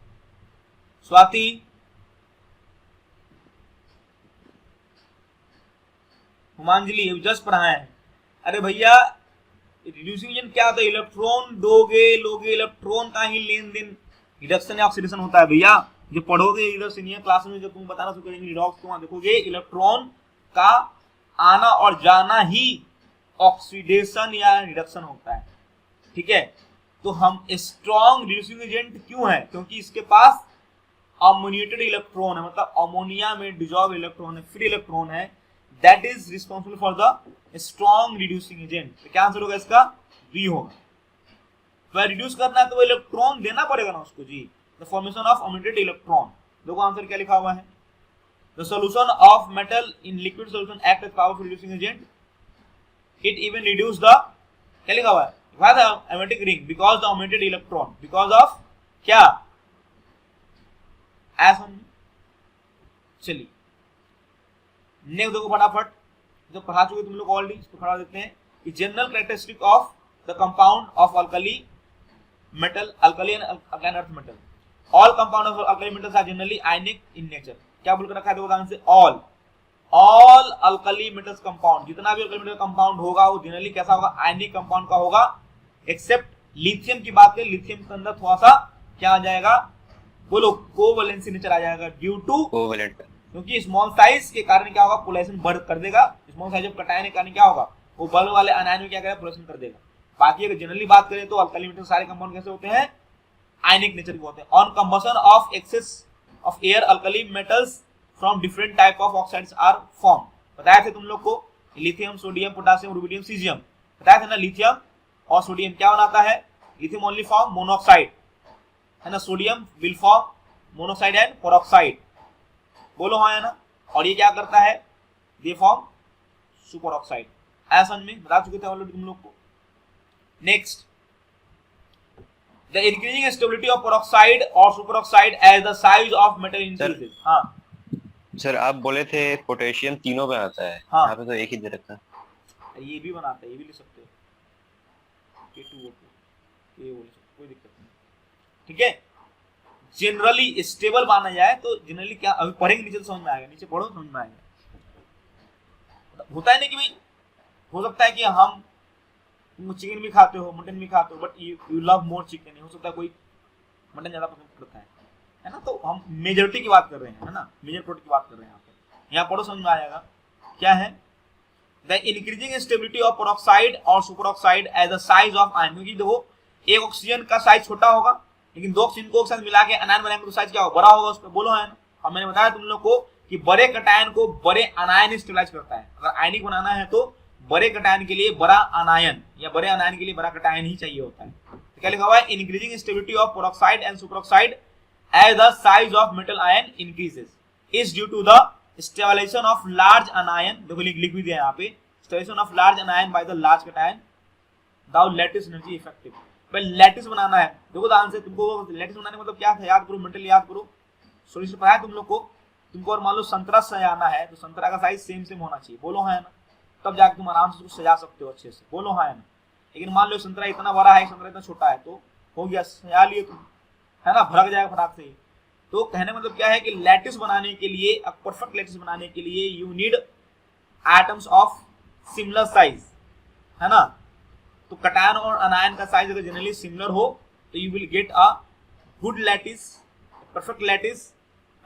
स्वाति, हुमांजलि जस्ट पढ़ाए हैं। अरे भैया रिड्यूसिंग एजेंट क्या होता है, इलेक्ट्रॉन दोगे लोगे, इलेक्ट्रॉन का ही लेन देन रिडक्शन या ऑक्सीडेशन होता है भैया। जो पढ़ोगे इधर सीनियर क्लास में जब तुम बताना शुरू करेंगे रिडॉक्स, तो वहां देखोगे इलेक्ट्रॉन का आना और जाना ही ऑक्सीडेशन या रिडक्शन होता है, ठीक है। तो हम स्ट्रॉन्ग रिड्यूसिंग एजेंट क्यों है, क्योंकि इसके पास अमोनिएटेड इलेक्ट्रॉन है, मतलब अमोनिया में डिजॉल्व इलेक्ट्रॉन है, फ्री इलेक्ट्रॉन है, that is responsible for the strong reducing agent. तो क्या आंसर होगा इसका, बी होगा। तो रिड्यूस करना है तो वो इलेक्ट्रॉन देना पड़ेगा ना उसको जी, the formation of ammoniated electron. देखो आंसर क्या लिखा हुआ है, the solution of metal in liquid solution act as powerful reducing agent, it even reduce the, क्या लिखा हुआ है, why the aromatic ring, because the omitted electron, because of क्या ऐसा। चलिए नेक्स्ट देखो फटाफट, जो पढ़ा चुके तुम लोग ऑलरेडी, इसको पढ़ा देते हैं कि general characteristic of the compound of alkali metal, alkali and अल्काइन earth metal. All compound of alkali metals are generally ionic in nature. क्या बोलकर रखा है देखो ध्यान से, ऑल अल्कली मेटल्स कंपाउंड, जितना भी अल्कली मेटल कंपाउंड होगा वो जनरली कैसा होगा, आयनिक कंपाउंड का होगा, एक्सेप्ट लिथियम की बात करें, लिथियम के अंदर थोड़ा सा क्या आ जाएगा, बोलो कोवैलेंसी नेचर आ जाएगा ड्यू टू कोवैलेंट, क्योंकि स्मॉल साइज के कारण क्या होगा, पोलराइजेशन बढ़ कर देगा। स्मॉल साइज ऑफ कटायन के कारण क्या होगा, वो बल्क वाले आयन में क्या करेगा, पोलराइजेशन कर देगा। बाकी अगर जनरली बात करें तो अल्कली मेटल सारे कंपाउंड कैसे होते हैं, आयनिक नेचर के होते हैं। On combustion of excess of air alkali metals from different type of oxides are form. बताया थे तुम लोग को lithium, sodium, potassium, rubidium, caesium, बताया था ना। लिथियम और सोडियम क्या बनाता है, लिथियम ओनली फॉर्म मोनोऑक्साइड है ना, sodium will form monoxide and peroxide, बोलो हाँ है ना। और ये क्या करता है, ये फॉर्म सुपर ऑक्साइड। ऐसा में बता चुके थे ऑलरेडी तुम लोग को। Next, the increasing stability of peroxide और super oxide as the size of metal increases. हाँ सर आप बोले थे पोटेशियम तीनों में आता है, हाँ। यहाँ पे तो एक ही दे रखा है। ये भी बनाता है, ये भी लिख सकते हो, K2O2 ये बोल सकते, कोई दिक्कत नहीं, ठीक है। जनरली स्टेबल माना जाए तो जनरली क्या, अभी पढ़ेंगे नीचे तो समझ में आएगा, नीचे पढ़ो समझ में आएगा। होता है ना कि भाई हो सकता है कि हम चिकन भी खाते हो, मटन भी खाते हो, but you love more chicken, हो सकता है कोई मटन ज्यादा पसंद करता है ना। तो हम मेजोरिटी की बात कर रहे हैं, है ना, मेजर प्रोडक्ट की बात कर रहे हैं यहाँ पे। यहाँ पढ़ो समझ में आएगा क्या है, the increasing stability of peroxide और superoxide as the size of ion. क्योंकि देखो एक ऑक्सीजन का साइज छोटा होगा, लेकिन दो ऑक्सीजन को एक साथ मिला के अनायन बनाएंगे तो साइज क्या होगा, बड़ा होगा उसका, बोलो है ना। और मैंने बताया तुम लोग को कि बड़े कटायन को बड़े अनायन स्टेबलाइज करता है। अगर आयनिक बनाना है तो बड़े कटायन के लिए बड़ा अनायन या बड़े अनायन के लिए बड़ा कटायन ही चाहिए होता है। तो क्या लिखा हुआ है, increasing stability of peroxide and superoxide as the size of metal ion increases is due to the stabilisation of large anion. देखो लिख भी दिया यहाँ पे, stabilisation of large anion by the large cation the lattice energy effective. भाई lattice बनाना है, देखो ध्यान से, तुमको लैटिस बनाने मतलब क्या था, याद करो, मेटल याद करो, सॉल्यूशन पढ़ा है तुम लोग को। तुमको और मान लो संतरा सजाना है तो संतरा का साइज सेम सेम होना चाहिए, बोलो हाँ है ना, तब जाके तुम आराम से उसको सजा सकते हो अच्छे से, बोलो हाँ है ना। लेकिन मान लो संतरा इतना बड़ा है, संतरा इतना छोटा है, तो हो गया, सजा लिए तुम, है ना, भड़क जाएगा फटाक से ही। तो कहने मतलब क्या है कि लैटिस बनाने के लिए, परफेक्ट लैटिस बनाने के लिए you need atoms of similar size, है ना। तो कटायन और अनायन का साइज अगर जनरली सिमिलर हो तो you will get a good lattice, perfect lattice,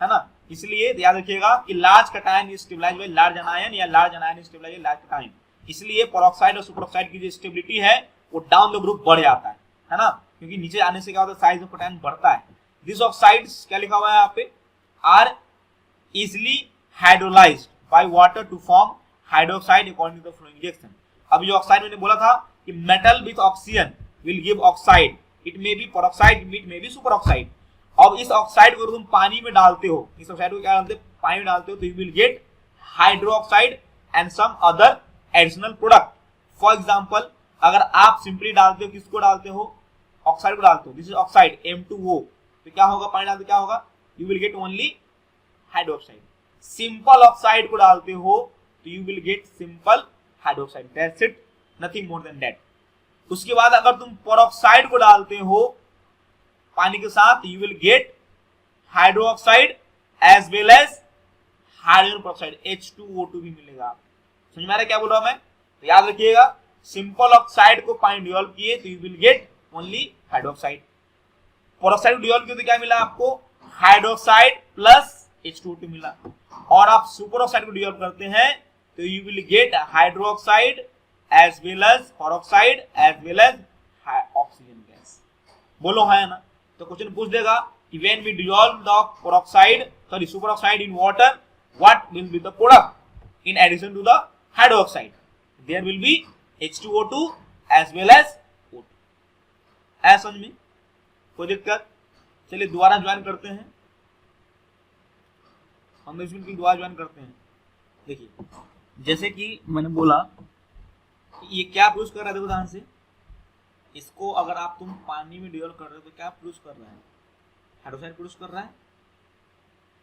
है ना। इसलिए याद रखिएगा कि large cation is stabilised by large anion या large anion is stabilised by large cation. इसलिए पेरोक्साइड और सुपरऑक्साइड की जो स्टेबिलिटी है वो डाउन द ग्रुप बढ़ जाता है ना, क्योंकि नीचे आने से क्या होता है, साइज ऑफ कटायन बढ़ता है। दिस ऑक्साइड्स क्या लिखा हुआ है यहाँ पे, are easily hydrolysed by water to form hydroxide according to the following reaction. अब जो ऑक्साइड मैंने बोला था कि metal with oxygen will give oxide, it may be peroxide, it may be super oxide. अब इस ऑक्साइड को तुम पानी में डालते हो, इस ऑक्साइड को क्या डालते हो, पानी में डालते हो, तो you will get hydroxide and some other additional product. For example अगर आप सिंपली डालते हो, किसको डालते हो, ऑक्साइड को डालते हो, दिस इज ऑक्साइड M2O, तो क्या होगा, पानी डालते क्या होगा, you will get only hydroxide. Simple oxide को डालते हो तो you will gate simple hydroxide, that's it, nothing more than that. उसके बाद अगर तुम पेरोक्साइड को डालते हो पानी के साथ, you will get hydroxide as well as hydrogen peroxide, H2O2 भी मिलेगा। समझ में आ रहा है क्या बोल रहा हूं मैं, तो याद रखिएगा सिंपल ऑक्साइड को पानी डिसॉल्व किए तो you will get only hydroxide, peroxide को डिसॉल्व किए तो क्या मिला आपको, हाइड्रोक्साइड प्लस H2O2 मिला। और आप सुपर ऑक्साइड को डिसॉल्व करते हैं तो you will get hydroxide as well as peroxide as well as oxygen gas, बोलो है ना। तो क्वेश्चन पूछ देगा कि when we dissolve the peroxide sorry super oxide in water, what will be the product in addition to the hydroxide, there will be H2O2 as well as O2। ऐसा समझ में, कोई दिक्कत? चलिए दोबारा ज्वाइन करते हैं, हम इसमें की दोबारा ज्वाइन करते हैं। देखिए जैसे कि मैंने बोला ये क्या प्रोड्यूस कर रहा है, देखो ध्यान से, इसको अगर आप तुम पानी में डिसॉल्व कर रहे हो तो क्या प्रोड्यूस कर रहा है, हाइड्रोक्साइड प्रोड्यूस कर रहा है,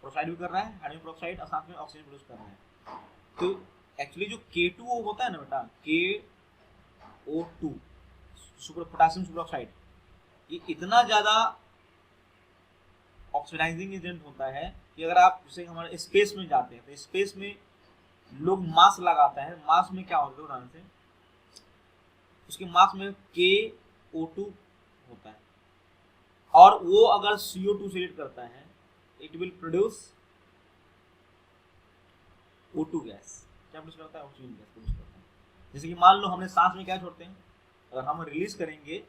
पेरोक्साइड भी कर रहा है, हाइड्रोजन पेरोक्साइड और साथ में ऑक्सीजन प्रोड्यूस कर रहा है। तो एक्चुअली जो K2O होता है ना बेटा, KO2 super potassium super oxide, ये इतना ज्यादा ऑक्सीडाइजिंग एजेंट होता है कि अगर आप जैसे हमारे स्पेस में जाते हैं तो स्पेस में लोग मास्क लगाते हैं, मास्क में क्या होता है ध्यान से, उसके मास्क में KO2 होता है और वो अगर CO2 से रिएक्ट करता है it will produce O2 gas, क्या प्रोड्यूस करता है, ऑक्सीजन गैस प्रोड्यूस करता है। जैसे कि मान लो हमने सांस में क्या छोड़ते हैं, अगर हम रिलीज करेंगे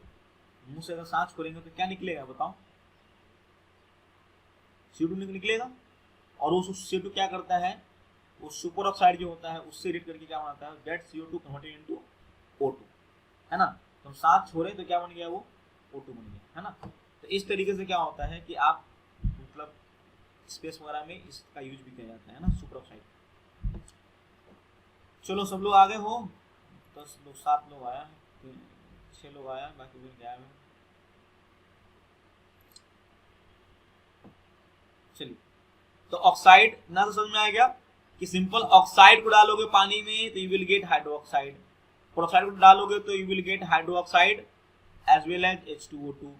मुंह से, अगर सांस छोड़ेंगे तो क्या निकलेगा बताओ, CO2 निकलेगा। और वो CO2 क्या करता है, वो सुपर ऑक्साइड जो होता है उससे रिएक्ट करके क्या बनाता है, that CO2 converted into O2, है ना। तो हम सांस छोड़े तो क्या बन गया, वो O2 बन गया, है ना। तो इस तरीके से क्या होता है कि आप मतलब स्पेस वगैरह में इसका यूज भी किया जाता है ना, सुपर ऑक्साइड। चलो सब लोग आगे हो, 10 लोग 7 लोग आया, 6 लोग आया, बाकी भी गया है। चलिए तो ऑक्साइड ना तो समझ में आ गया कि सिंपल ऑक्साइड को डालोगे पानी में तो you will get hydroxide, peroxide को डालोगे तो you will get hydroxide as well as H2O2,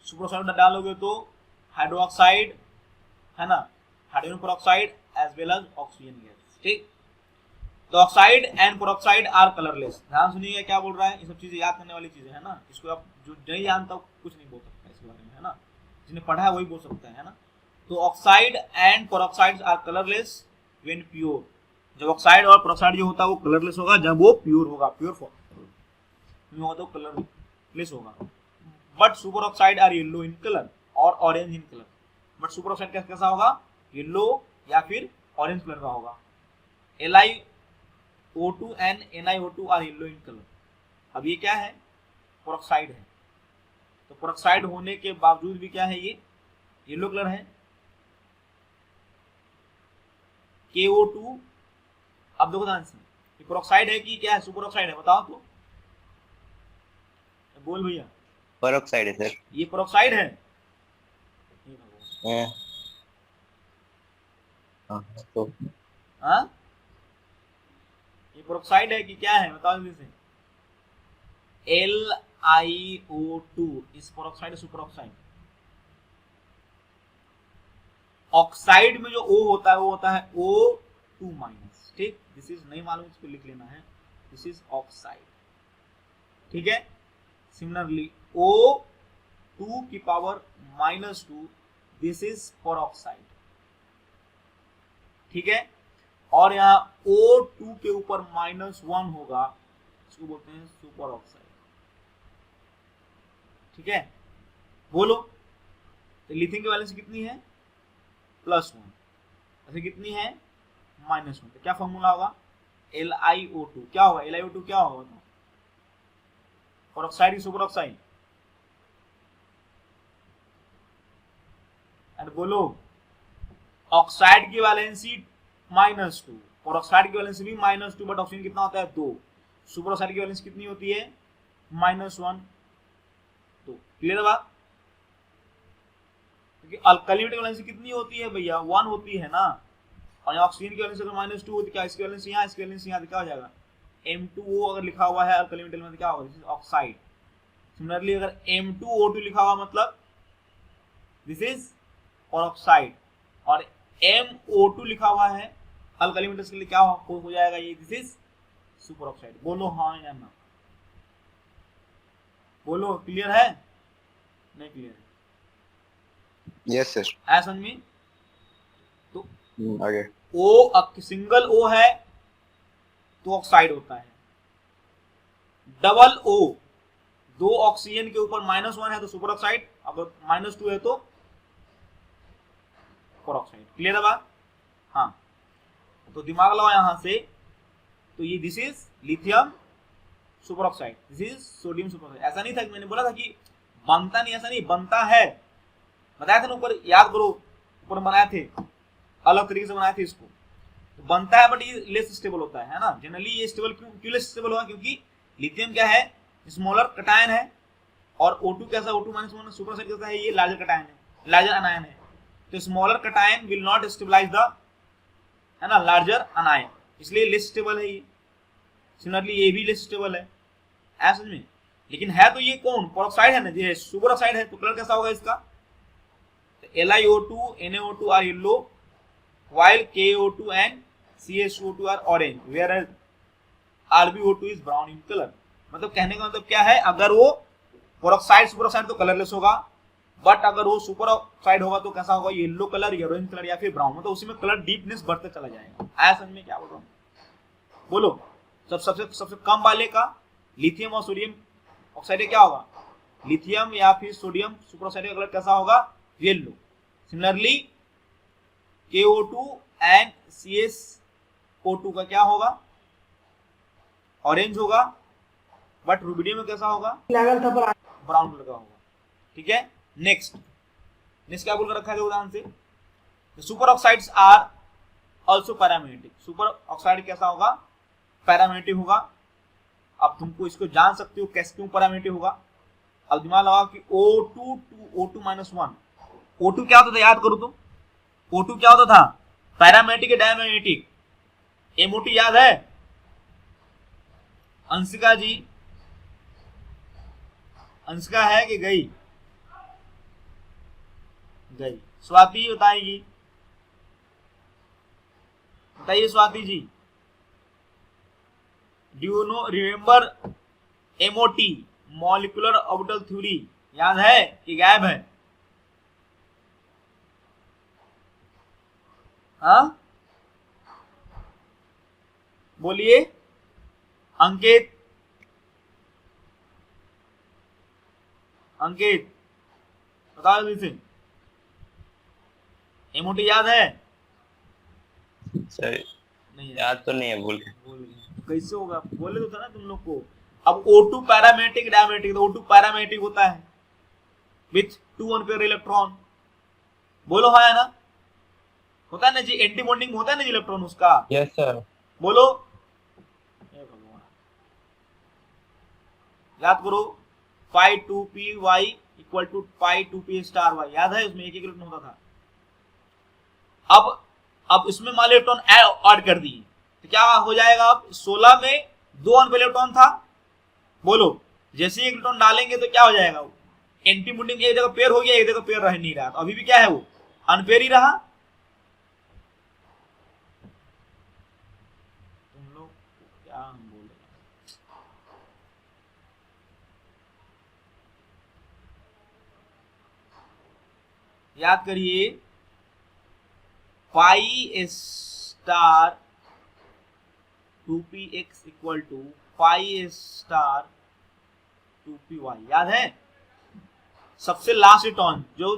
super oxide डालोगे तो हाइड्रोक्साइड, है ना, hydrogen peroxide as well as oxygen gas, ठीक। तो oxide and peroxide are colourless, ध्यान सुनिएगा क्या बोल रहा है, ये सब चीजें याद करने वाली चीजें है ना, इसको आप जो नहीं जानता कुछ नहीं बोल सकता इसके बारे में, है ना, जिसने पढ़ा है वही बोल सकता है ना। तो oxide and peroxides are colourless when pure, जब ऑक्साइड और पेरोक्साइड जो होता है वो कलरलेस होगा जब वो प्योर होगा, प्योर फॉर्म में होगा तो कलरलेस होगा। But super oxide are yellow in colour और orange in colour, but super oxide कैसा होगा, येलो या फिर ऑरेंज कलर का होगा। LiO2 and NiO2 are yellow in colour. अब ये क्या है, पेरोक्साइड है, तो पेरोक्साइड होने के बावजूद भी क्या है, ये येलो कलर है। KO2, अब देखो ध्यान से, ये पेरोक्साइड है कि क्या है, सुपर ऑक्साइड है, बताओ तो, बोल भैया। पेरोक्साइड है सर, ये पेरोक्साइड है, हाँ तो हाँ, ये पेरोक्साइड है कि क्या है बताओ जल्दी से। LiO2 इस पेरोक्साइड सुपर ऑक्साइड। ऑक्साइड में जो O होता है वो होता है O2 माइनस, ठीक। दिस इज नहीं मालूम इसको लिख लेना है, दिस इज ऑक्साइड, ठीक है। सिमिलरली O2 की पावर -2 दिस इज पेरोक्साइड, ठीक है। और यहाँ O2 के ऊपर -1 होगा, इसको बोलते हैं सुपर ऑक्साइड, ठीक है। बोलो तो लिथियम की वैलेंसी कितनी है +1, ऐसे कितनी है -1, तो क्या फॉर्मूला होगा LiO2 क्या होगा, LiO2 क्या होगा तो पेरोक्साइड की सुपर ऑक्साइड, एंड बोलो ऑक्साइड की वैलेंसी -2, पेरोक्साइड की वैलेंसी भी -2, बट ऑक्सीजन कितना होता है 2, सुपर ऑक्साइड की वैलेंसी कितनी होती है -1, तो क्लियर है बात। क्योंकि अल्कली की वैलेंसी कितनी होती है भैया 1 होती है ना, और ऑक्सीजन की वैलेंसी अगर -2 होती है, क्या इसकी वैलेंसी यहाँ, इसकी वैलेंसी यहाँ, क्या हो जाएगा M2O अगर लिखा हुआ है अल्कली मेटल में तो क्या होगा, दिस इज ऑक्साइड। सिमिलरली अगर M2O2 लिखा हुआ मतलब दिस इज पेरोक्साइड, और MO2 लिखा हुआ है अल्कली मेटल्स के लिए क्या हो जाएगा ये, दिस इज सुपर ऑक्साइड। बोलो हाँ या ना, बोलो क्लियर है नहीं क्लियर है, यस सर। है समझ में। तो आगे O सिंगल O है तो ऑक्साइड होता है, डबल O दो ऑक्सीजन के ऊपर -1 है तो सुपर ऑक्साइड, अगर -2 है तो पेरोक्साइड, क्लियर है बात। हाँ तो दिमाग लगाओ यहां से, तो ये this is lithium super oxide, this is sodium super oxide. ऐसा नहीं था कि मैंने बोला था कि बनता नहीं, ऐसा नहीं बनता है, बताया था ना ऊपर, याद करो ऊपर बनाए थे, अलग तरीके से बनाए थे इसको, तो बनता है बट ये लेस स्टेबल होता है ना। जनरली ये स्टेबल क्यों लेस स्टेबल हुआ, क्योंकि लिथियम क्या है स्मॉलर कटायन है, और O2 कैसा O2-1 सुपर ऑक्साइड कैसा है, ये लार्जर कटायन है, लार्जर अनायन है, तो smaller cation will not stabilise the, है ना, लार्जर अनायन, इसलिए लेस स्टेबल है ये। सिमिलरली ये भी लेस स्टेबल है, ऐसा में। लेकिन है तो ये कौन पेरोक्साइड है ना, ये सुपर ऑक्साइड है, तो कलर कैसा होगा इसका, LiO2 NaO2 are yellow, while KO2 and CH2 are orange, whereas RbO2 is brown in color। मतलब कहने का मतलब क्या है, अगर वो पेरोक्साइड सुपर ऑक्साइड तो कलरलेस होगा, बट अगर वो सुपर ऑक्साइड होगा तो कैसा होगा, येलो कलर या ऑरेंज कलर या फिर ब्राउन, मतलब उसी में कलर डीपनेस बढ़ते चला जाएगा। आया समझ में क्या बोल रहा हूँ, बोलो सबसे कम वाले का लिथियम और सोडियम ऑक्साइड क्या होगा, लिथियम या फिर सोडियम सुपर ऑक्साइड का कलर कैसा होगा, yellow. Similarly KO2 and CSO2 का क्या होगा, ऑरेंज होगा, बट रुबिडियम में कैसा होगा, ब्राउन कलर का होगा, ठीक है। नेक्स्ट क्या बोलकर रखा है उदाहरण से, super oxides are also paramagnetic, super oxide कैसा होगा, पैरामेग्नेटिक होगा। अब तुमको इसको जान सकते हो कैसे, क्यों पैरामेग्नेटिक होगा। अब दिमाग लगाओ कि O2 O2 क्या होता था, याद करो तो O2 क्या होता था, पैरामेग्नेटिक या डायमैग्नेटिक, MOT याद है अंशिका जी, अंशिका है कि गई, गई। स्वाति बताएगी, बताइए Swati ji, do you know remember MOT molecular orbital theory, याद है कि गायब है, हाँ बोलिए अंकित, अंकित बताओ जल्दी से, MOT याद है सर, नहीं याद तो नहीं है, भूल गए। कैसे होगा, बोले तो था ना तुम लोग को। अब O2 पैरामेग्नेटिक डायमैग्नेटिक, तो O2 पैरामेग्नेटिक होता है विथ 2 अनपेयर इलेक्ट्रॉन, बोलो हाँ या ना, होता है ना जी, एंटी बॉन्डिंग होता है ना जी इलेक्ट्रॉन उसका, यस सर। बोलो याद करो, pi 2py equal to pi 2p star y, याद है उसमें एक इलेक्ट्रॉन होता था। अब अब इसमें मान लो इलेक्ट्रॉन ऐड कर दिए तो क्या हो जाएगा, अब 16 में 2 अनपेयर इलेक्ट्रॉन था, बोलो जैसे ही इलेक्ट्रॉन डालेंगे तो क्या हो जाएगा, वो एंटी मूवमेंट एक जगह पेयर हो गया, एक जगह पेयर रह नहीं रहा, तो अभी भी क्या है, वो अनपेयर ही रहा। तुम लोग क्या हम बोल रहे हैं, याद करिए pi star 2px equal to pi star 2py, याद है। सबसे लास्ट इलेक्ट्रॉन जो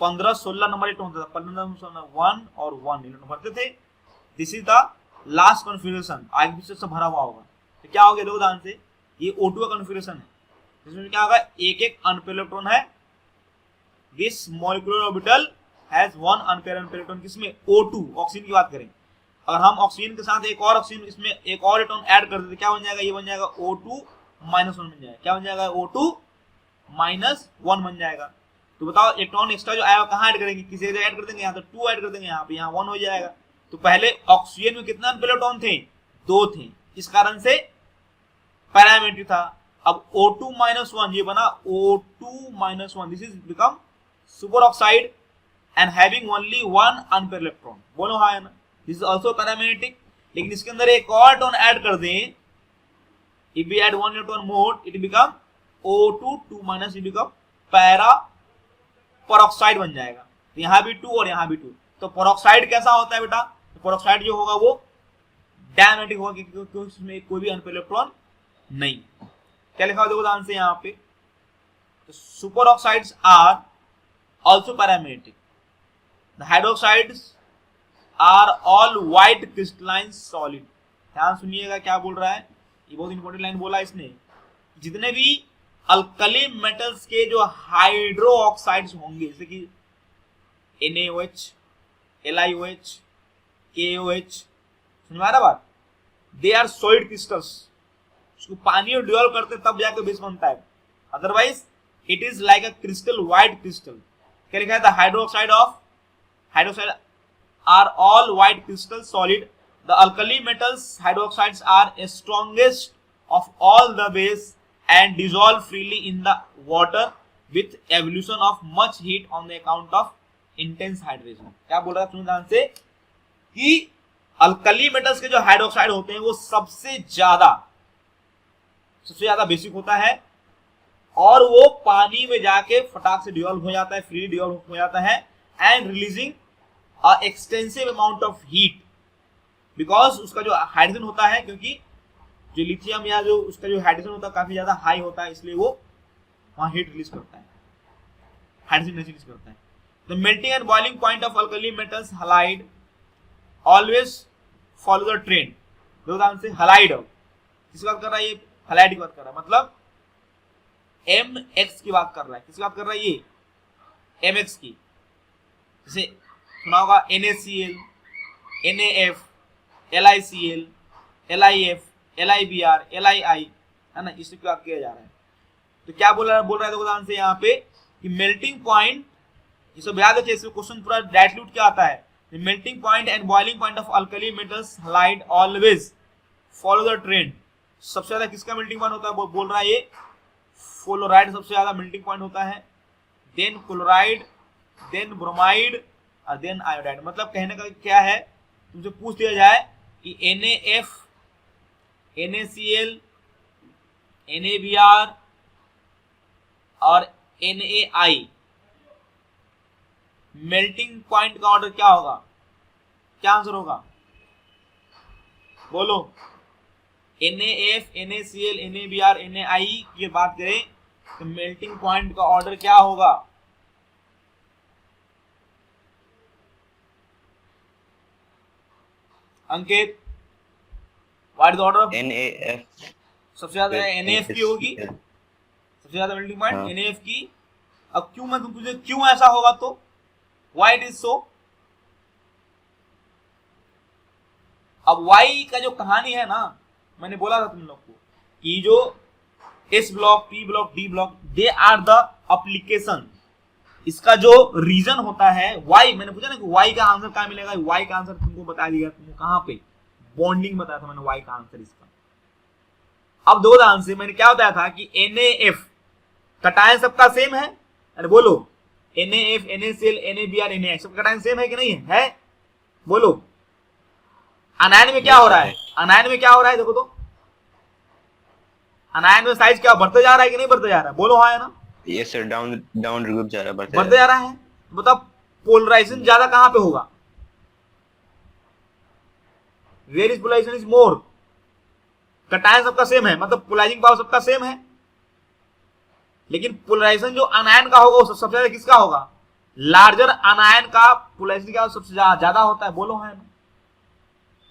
15-16 नंबर इलेक्ट्रॉन था, 1 और 1 इलेक्ट्रॉन भरते थे, this is the last configuration, आगे पीछे सब भरा हुआ होगा। तो क्या हो गया, देखो ध्यान से, ये O2 का कॉन्फ़िगरेशन है, इसमें क्या होगा, एक एक अनपेयर इलेक्ट्रॉन है, this molecular orbital has 1 unpaired electron, किसमें, O2, ऑक्सीजन की बात करें। अगर हम ऑक्सीजन के साथ एक और ऑक्सीजन, इसमें एक और इलेक्ट्रॉन ऐड कर देते, क्या बन जाएगा, ये बन जाएगा O2 -1 बन जाएगा, क्या बन जाएगा, O2 -1 बन जाएगा। तो बताओ इलेक्ट्रॉन एक्स्ट्रा जो आया कहाँ ऐड करेंगे, किसी जगह ऐड कर देंगे, यहाँ तो 2 ऐड कर देंगे, यहाँ पे, यहाँ 1 हो जाएगा। तो पहले ऑक्सीजन में कितना इलेक्ट्रॉन थे, 2 थे, इस कारण से पैरामेट्रिक था। अब O2 -1 ये बना O2 -1, this is become super oxide and having only 1 unpair electron, बोलो हाँ है ना, दिस इज आल्सो पैरामेट्रिक। लेकिन इसके अंदर एक और इलेक्ट्रॉन ऐड कर दें, if we add 1 electron more it become O2 2 it become para peroxide बन जाएगा। तो यहाँ भी 2 और यहाँ भी 2। तो पेरोक्साइड कैसा होता है बेटा, तो पेरोक्साइड जो होगा वो डायमैग्नेटिक होगा, क्योंकि उसमें कोई भी अनपेयर इलेक्ट्रॉन नहीं। क्या लिखा देखो ध्यान से यहाँ पे, तो super oxides are also parametric, the hydroxides are all white crystalline solid. ध्यान सुनिएगा क्या बोल रहा है, ये बहुत इंपॉर्टेंट लाइन बोला इसने, जितने भी अल्कली मेटल्स के जो हाइड्रो ऑक्साइड्स होंगे, जैसे कि NaOH, LiOH, KOH, समझ में आ रहा बात, दे आर सॉलिड क्रिस्टल्स, उसको पानी में डिसॉल्व करते तब जाकर बेस बनता है, otherwise it is like a crystal, white crystal. क्या लिखा है, the hydroxide are all white crystal solid, the alkali metals hydroxides are strongest of all the base and dissolve freely in the water with evolution of much heat on the account of intense hydration। क्या बोल रहा है, सुनो ध्यान से, कि alkali metals के जो हाइड्रोक्साइड होते हैं वो सबसे ज्यादा बेसिक होता है, और वो पानी में जाके फटाक से डिसॉल्व हो जाता है, फ्रीली डिसॉल्व हो जाता है, and releasing a extensive amount of heat, because उसका जो हाइड्रोजन होता है, क्योंकि जो लिथियम या जो उसका जो हाइड्रोजन होता है काफी ज्यादा हाई होता है, इसलिए वो वहां हीट रिलीज करता है, हाइड्रोजन रिलीज करता है। The melting and boiling point of alkali metals halide always follow the trend. दो ध्यान से, हैलाइड किसकी बात कर रहा है, ये हैलाइड की बात कर रहा है, मतलब MX की बात कर रहा है, किसकी बात कर रहा है, ये MX की। जैसे सुना होगा NaCl, NaF, LiCl, LiF, LiBr, LiI, है ना, इसकी बात किया जा रहा है। तो क्या बोल रहा है देखो ध्यान से यहाँ पे, कि मेल्टिंग पॉइंट, ये सब याद रखिए, इसमें क्वेश्चन पूरा डायरेक्ट क्या आता है, melting point and boiling point of alkali metals halide always follow the trend. सबसे ज्यादा किसका मेल्टिंग पॉइंट होता है, बोल रहा है ये फ्लोराइड सबसे ज्यादा मेल्टिंग पॉइंट होता है, देन क्लोराइड, देन ब्रोमाइड और देन आयोडाइड। मतलब कहने का क्या है, तुमसे पूछ दिया जाए कि NaF, NaCl, NaBr और NaI मेल्टिंग पॉइंट का ऑर्डर क्या होगा, क्या आंसर होगा, बोलो। NaF, NaCl, NaBr, NaI की बात करें तो मेल्टिंग पॉइंट का ऑर्डर क्या होगा, Ankit, what is the order of NaF, सबसे ज्यादा NaF की होगी, सबसे ज्यादा मेल्टिंग पॉइंट NaF की। अब क्यों, मैं तुझे क्यों ऐसा होगा, तो व्हाई इट इज सो। अब वाई का जो कहानी है ना, मैंने बोला था तुम लोग को कि जो S block, P block, D block, they are the application इसका जो रीजन होता है वाई, मैंने पूछा ना कि वाई का आंसर कहां मिलेगा, वाई का आंसर तुमको बता दिया, तुमको कहां पे बॉन्डिंग बताया था मैंने वाई का आंसर इसका। अब दो ध्यान से, मैंने क्या बताया था कि NaF कटायन सबका सेम है, अरे बोलो NaF NaCl NaBr NaI सब कटायन सेम है कि नहीं है? बोलो अनायन में क्या हो रहा है, अनायन में क्या हो रहा है, देखो तो अनायन में साइज क्या बढ़ते जा रहा है कि नहीं बढ़ते जा रहा है, बोलो हाँ है ना? Yes sir, down down group जा रहा है, बढ़ते जा रहा है। बताओ पोलराइजेशन ज्यादा कहां पे होगा, where is polarisation is more, cation सबका सेम है मतलब पोलराइजिंग पावर सबका सेम है, लेकिन पोलराइजेशन जो अनायन का होगा वो सबसे ज्यादा किसका होगा, लार्जर अनायन का पोलराइजेशन क्या सबसे ज्यादा होता है, बोलो है ना?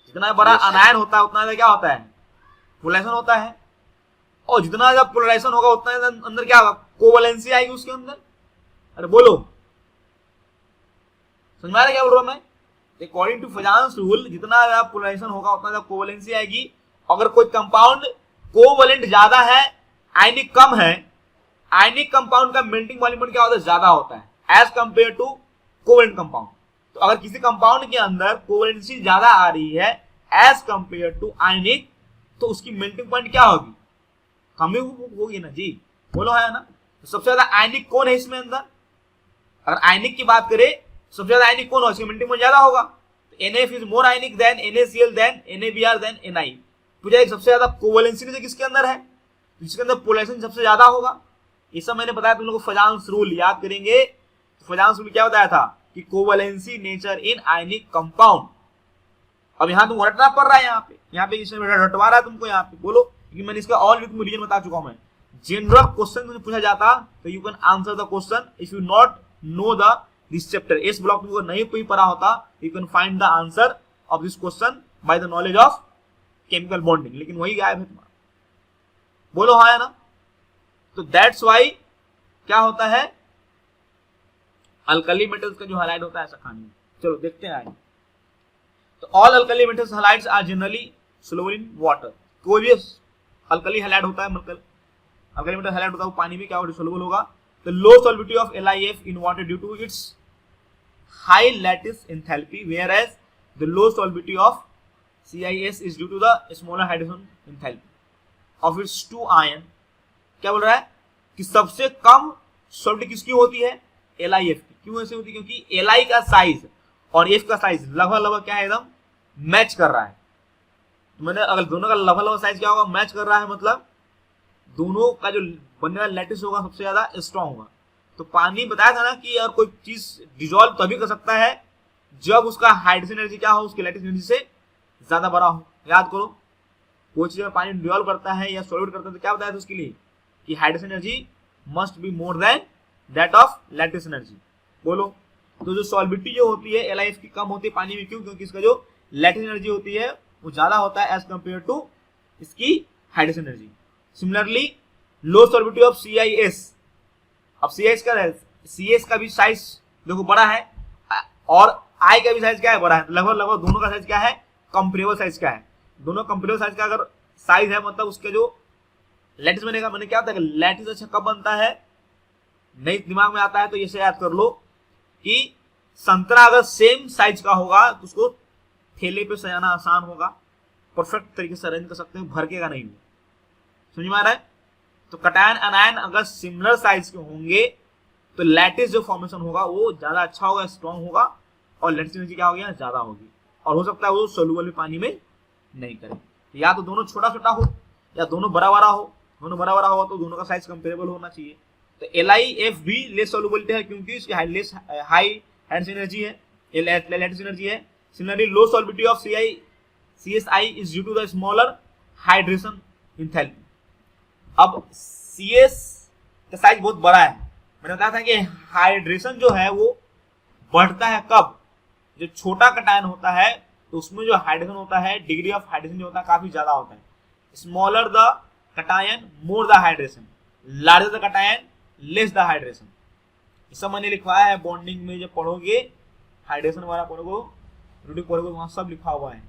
जितना बड़ा अनायन होता है उतना ज्यादा क्या होता है, पोलराइजेशन होता है, और जितना ज्यादा पोलराइजेशन होगा उतना अंदर क्या होगा, कोवैलेंसी आएगी उसके अंदर। अरे बोलो समझ में आ रहा है क्या बोल रहा हूं मैं? अकॉर्डिंग टू फजान्स रूल जितना ज्यादा पोलराइजेशन होगा उतना ज्यादा कोवैलेंसी आएगी। अगर कोई कंपाउंड कोवैलेंट ज्यादा है आयनिक कम है, आयनिक कंपाउंड का मेल्टिंग पॉइंट क्या होता है, ज्यादा होता है as compare to covalent compound. तो अगर किसी कंपाउंड के अंदर कोवैलेंसी ज्यादा आ रही है एज कंपेयर टू आयनिक, तो उसकी मेल्टिंग पॉइंट क्या होगी, कम ही होगी ना जी, बोलो है ना? तो सबसे ज्यादा आयनिक कौन है इसमें अंदर, अगर आयनिक की बात करें सबसे ज्यादा आयनिक कौन हो, इसकी मेल्टिंग पॉइंट ज्यादा होगा, तो NaF is more ionic than NaCl than NaBr than Ni। पूछा सबसे ज्यादा कोवैलेंसी किसके अंदर है, जिसके अंदर पोलराइजेशन सबसे ज्यादा होगा। ये सब मैंने बताया तुम लोगों को, फजान्स रूल याद करेंगे। फजान्स रूल क्या बताया था कि covalency nature in ionic compound. अब यहाँ तुम रटना पड़ रहा है, यहाँ पे इसमें रटवा रहा है तुमको यहाँ पे, बोलो क्योंकि मैंने इसका ऑल रीजन बता चुका हूं मैं। जनरल क्वेश्चन तुमसे पूछा जाता तो you can answer the question if you not know the this chapter. इस ब्लॉक तुमको नहीं कोई पढ़ा होता, you can find the answer of this question by the knowledge of chemical bonding, लेकिन वही गायब है तुम्हारा, बोलो हाँ है ना? तो दैट्स वाई क्या होता है, अल्कली मेटल्स का जो हाइलाइट होता है ऐसा खाने। चलो देखते हैं आगे। तो all alkali metals halides are generally soluble in water. कोई भी अल्कली हाइलाइट होता है, मतलब अल्कली मेटल हाइलाइट होता है वो पानी में क्या होगा, सोल्यूबल होगा। The low solubility of LiF in water due to its high lattice enthalpy, where as the low solubility of CIS is due to the smaller hydrogen enthalpy of its two ion. क्या बोल रहा है कि सबसे कम solubility किसकी होती है, LiF की। क्यों ऐसे होती है, क्योंकि Li का साइज और F का साइज लगभग क्या है, एकदम मैच कर रहा है। मैंने अगर दोनों का लगभग साइज क्या होगा, मैच कर रहा है, मतलब दोनों का जो बनने वाला लैटिस होगा सबसे ज्यादा स्ट्रॉन्ग होगा। तो पानी बताया था ना कि यार कोई चीज डिजोल्व तभी कर सकता है जब उसका हाइड्रोजन एनर्जी क्या हो, उसकी लैटिस एनर्जी से ज्यादा बड़ा हो। याद करो कोई चीज में पानी डिजोल्व करता है या सॉल्यूट करता है तो क्या बताया था उसके लिए कि hydrogen energy must be more than that of lattice energy. बोलो तो जो सॉल्बिलिटी जो होती है LiF की कम होती है पानी में, क्यों? क्योंकि इसका जो लैटिस एनर्जी होती है वो ज्यादा होता है एज कंपेयर टू इसकी hydrogen energy. Similarly low solubility of CIS। अब CIS का CS का भी साइज देखो बड़ा है और I का भी साइज क्या है, बड़ा है। लगभग दोनों का साइज क्या है, कंपेरेबल साइज का है। दोनों कंपेरेबल साइज का अगर साइज है मतलब उसके जो लैटिस बनेगा, मैंने क्या होता है लैटिस अच्छा कब बनता है, नहीं दिमाग में आता है तो ये से याद कर लो कि संतरा अगर सेम साइज का होगा तो उसको ठेले पे सजाना आसान होगा, परफेक्ट तरीके से अरेंज कर सकते हैं, भड़केगा नहीं। समझ में आ रहा है? तो कटायन अनायन अगर सिमिलर साइज के होंगे तो लैटिस जो फॉर्मेशन होगा वो ज्यादा अच्छा होगा, स्ट्रॉन्ग होगा, और लैटिस एनर्जी क्या होगी, ज्यादा होगी, और हो सकता है वो सोल्यूबल पानी में नहीं करे। तो या तो दोनों छोटा छोटा हो या दोनों बड़ा बड़ा हो। दोनों बड़ा बड़ा हो तो दोनों का साइज कंपेरेबल होना चाहिए। तो LiF भी लेस सोल्यूबिलिटी है क्योंकि इसकी हाई हाइड्रोजन एनर्जी है, लैटिस एनर्जी है। Similarly low solubility of CSI is due to the smaller hydration enthalpy. अब CS का साइज बहुत बड़ा है। मैंने बताया था कि हाइड्रेशन जो है वो बढ़ता है कब, जो छोटा कटायन होता है तो उसमें जो हाइड्रोजन होता है, डिग्री ऑफ हाइड्रोजन जो होता है काफी ज्यादा होता है। Smaller the cation more the hydration, larger the cation less the hydration. ये सब मैंने लिखवाया है बॉन्डिंग में, जब पढ़ोगे हाइड्रेशन वाला पढ़ोगे वहां सब लिखा हुआ है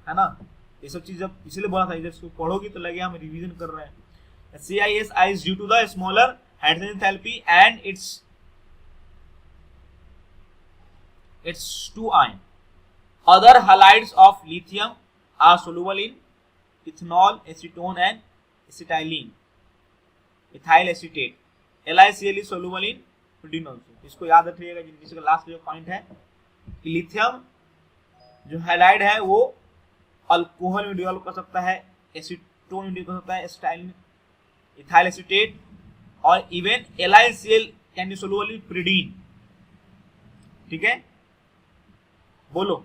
ना। ये सब चीज जब इसलिए बोला था, जब पढ़ोगे तो लगे हम रिवीजन कर रहे हैं। CIS is due to the smaller hydrogen enthalpy and its It's 2 ion. Other halides of lithium are soluble in ethanol, acetone and acetylene. Ethyl acetate. LiCl is soluble in pyridine also. इसको याद रखिएगा। जिसका last जो point है कि lithium जो halide है वो अल्कोहल में डिसॉल्व कर सकता है, एसीटोन में डिसॉल्व कर सकता है, एसिटाइलिन, इथाइल एसीटेट, और even LiCl can be soluble in pyridine। ठीक है, बोलो